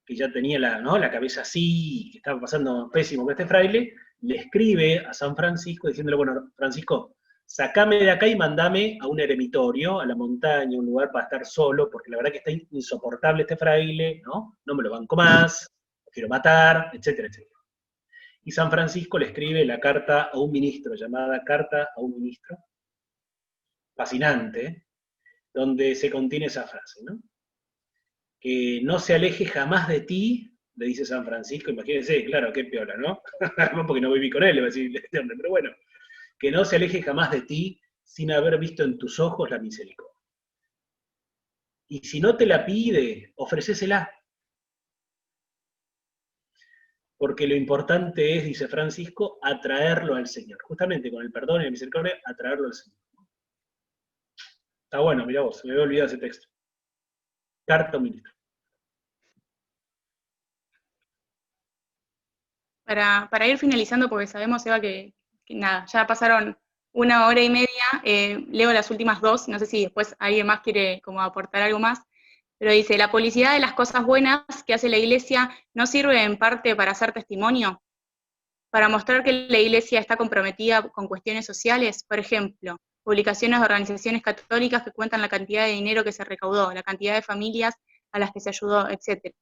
B: que ya tenía la cabeza así, que estaba pasando pésimo con este fraile, le escribe a San Francisco diciéndole, bueno, Francisco, sacame de acá y mandame a un eremitorio, a la montaña, un lugar para estar solo, porque la verdad que está insoportable este fraile, ¿no? No me lo banco más, lo quiero matar, etcétera, etcétera. Y San Francisco le escribe la carta a un ministro, llamada Carta a un ministro, fascinante, donde se contiene esa frase, ¿no? Que no se aleje jamás de ti, le dice San Francisco, imagínense, claro, qué piola, ¿no? Porque no viví con él, le va a decir este hombre, pero bueno, que no se aleje jamás de ti sin haber visto en tus ojos la misericordia. Y si no te la pide, ofrecésela. Porque lo importante es, dice Francisco, atraerlo al Señor. Justamente con el perdón y la misericordia, atraerlo al Señor. Está bueno, mirá vos, me había olvidado ese texto. Carta a un ministro.
A: Para ir finalizando, porque sabemos, Eva, que nada, ya pasaron 1 hora y media, leo las últimas 2, no sé si después alguien más quiere como aportar algo más, pero dice, la publicidad de las cosas buenas que hace la Iglesia no sirve en parte para hacer testimonio, para mostrar que la Iglesia está comprometida con cuestiones sociales, por ejemplo, publicaciones de organizaciones católicas que cuentan la cantidad de dinero que se recaudó, la cantidad de familias a las que se ayudó, etcétera.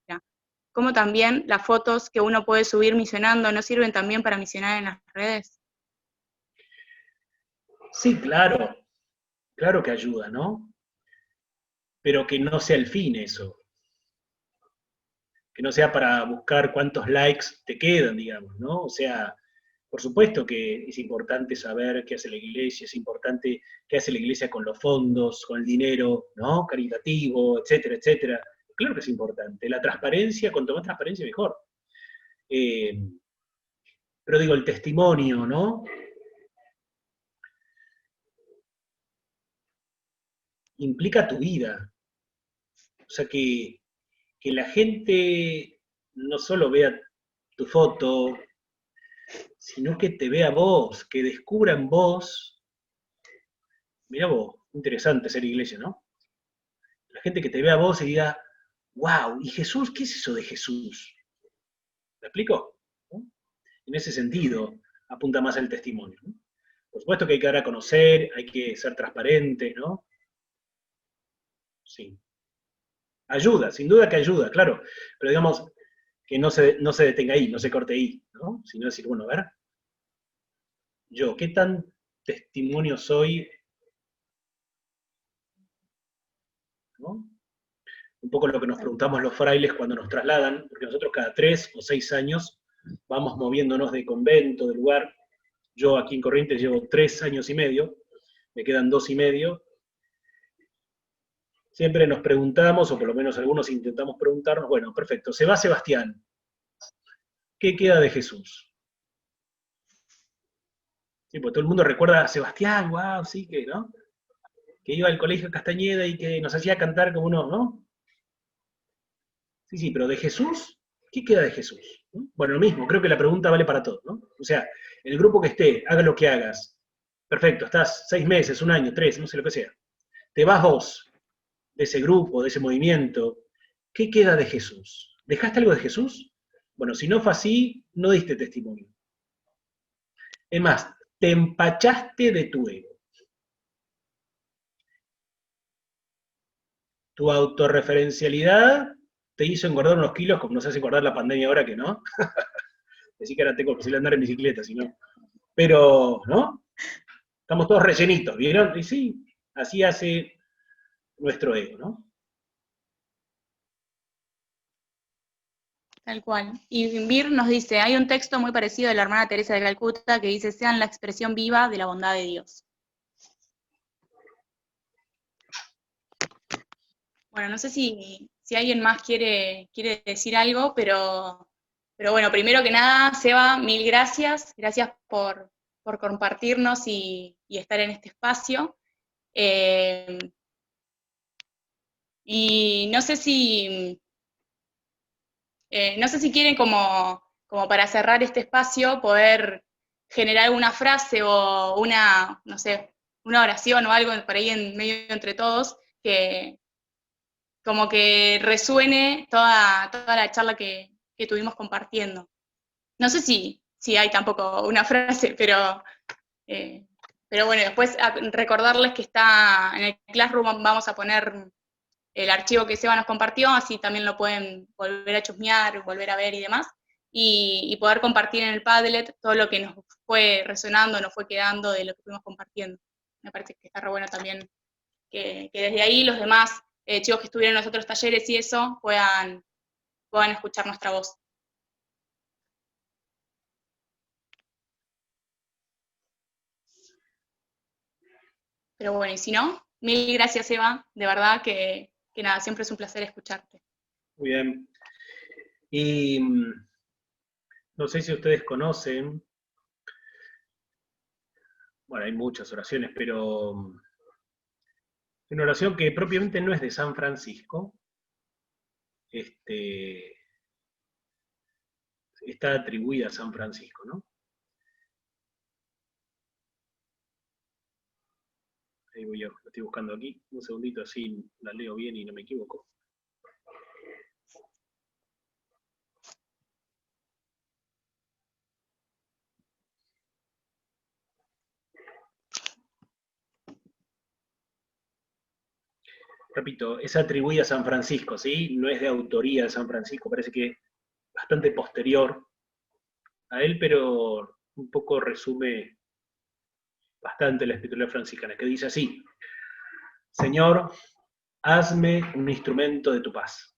A: Como también las fotos que uno puede subir misionando, ¿no sirven también para misionar en las redes?
B: Sí, claro, claro que ayuda, ¿no? Pero que no sea el fin eso. Que no sea para buscar cuántos likes te quedan, digamos, ¿no? O sea, por supuesto que es importante saber qué hace la Iglesia, es importante qué hace la Iglesia con los fondos, con el dinero, ¿no? Caritativo, etcétera, etcétera. Claro que es importante. La transparencia, cuanto más transparencia, mejor. Pero digo, el testimonio, ¿no? Implica tu vida. O sea, que la gente no solo vea tu foto, sino que te vea vos, que descubra en vos. Mirá vos, interesante ser iglesia, ¿no? La gente que te vea a vos y diga, wow, ¿y Jesús? ¿Qué es eso de Jesús? ¿Me explico? ¿No? En ese sentido, apunta más el testimonio, ¿no? Por supuesto que hay que dar a conocer, hay que ser transparente, ¿no? Sí. Ayuda, sin duda que ayuda, claro. Pero digamos, que no se detenga ahí, no se corte ahí, ¿no? Sino decir, bueno, a ver, yo, ¿qué tan testimonio soy? ¿No? Un poco lo que nos preguntamos los frailes cuando nos trasladan, porque nosotros cada 3 o 6 años vamos moviéndonos de convento, de lugar. Yo aquí en Corrientes llevo 3 años y medio, me quedan 2 y medio. Siempre nos preguntamos, o por lo menos algunos intentamos preguntarnos, bueno, perfecto, se va Sebastián, ¿qué queda de Jesús? Sí, pues todo el mundo recuerda a Sebastián, wow, sí, que, ¿no? Que iba al colegio Castañeda y que nos hacía cantar como unos, ¿no? Sí, sí, pero de Jesús, ¿qué queda de Jesús? ¿No? Bueno, lo mismo, creo que la pregunta vale para todos, ¿no? O sea, el grupo que esté, haga lo que hagas, perfecto, estás 6 meses, 1 año, 3, no sé lo que sea, te vas vos de ese grupo, de ese movimiento, ¿qué queda de Jesús? ¿Dejaste algo de Jesús? Bueno, si no fue así, no diste testimonio. Es más, te empachaste de tu ego. Tu autorreferencialidad te hizo engordar unos kilos, como nos hace engordar la pandemia ahora que no. Decir que ahora tengo posibilidad de andar en bicicleta, si no. Pero, ¿no? estamos todos rellenitos, ¿vieron? Y sí, así hace nuestro ego, ¿no?
A: Tal cual. Y Vir nos dice, hay un texto muy parecido de la hermana Teresa de Calcuta que dice, sean la expresión viva de la bondad de Dios. Bueno, no sé si alguien más quiere decir algo, pero bueno, primero que nada, Seba, mil gracias. Gracias por compartirnos y estar en este espacio. Y no sé si quieren como para cerrar este espacio poder generar una frase o una, no sé, una oración o algo por ahí en medio entre todos que como que resuene toda la charla que estuvimos compartiendo. No sé si hay tampoco una frase, pero bueno, después recordarles que está en el Classroom, vamos a poner el archivo que Seba nos compartió, así también lo pueden volver a chusmear, volver a ver y demás, y poder compartir en el Padlet todo lo que nos fue resonando, nos fue quedando de lo que fuimos compartiendo. Me parece que está re bueno también que desde ahí los demás chicos que estuvieron en los otros talleres y eso puedan escuchar nuestra voz. Pero bueno, y si no, mil gracias, Eva, de verdad que nada, siempre es un placer escucharte.
B: Muy bien. Y no sé si ustedes conocen, bueno, hay muchas oraciones, pero una oración que propiamente no es de San Francisco, está atribuida a San Francisco, ¿no? Ahí voy yo, lo estoy buscando aquí, un segundito así la leo bien y no me equivoco. Repito, es atribuida a San Francisco, ¿sí? No es de autoría de San Francisco, parece que es bastante posterior a él, pero un poco resume bastante la espiritualidad franciscana, que dice así: Señor, hazme un instrumento de tu paz.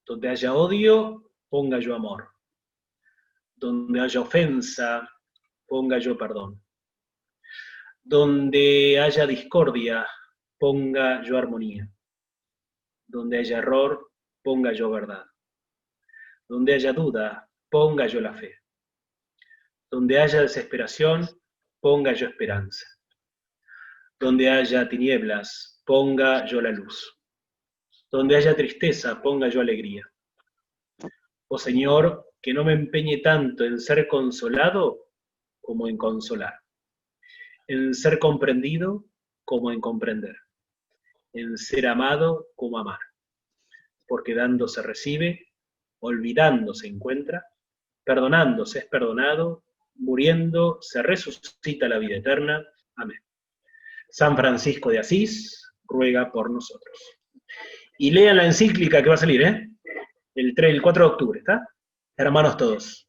B: Donde haya odio, ponga yo amor. Donde haya ofensa, ponga yo perdón. Donde haya discordia, ponga yo armonía. Donde haya error, ponga yo verdad. Donde haya duda, ponga yo la fe. Donde haya desesperación, ponga yo esperanza. Donde haya tinieblas, ponga yo la luz. Donde haya tristeza, ponga yo alegría. Oh Señor, que no me empeñe tanto en ser consolado como en consolar. En ser comprendido como en comprender. En ser amado como amar. Porque dando se recibe, olvidando se encuentra, perdonando se es perdonado, muriendo se resucita la vida eterna. Amén. San Francisco de Asís ruega por nosotros. Y lean la encíclica que va a salir, el 4 de octubre, ¿está? Hermanos todos.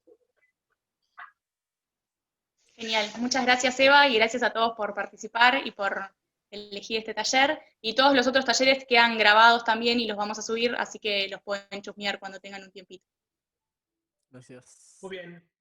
A: Genial, muchas gracias Eva y gracias a todos por participar y por elegir este taller. Y todos los otros talleres quedan grabados también y los vamos a subir, así que los pueden chusmear cuando tengan un tiempito.
G: Gracias.
B: Muy bien.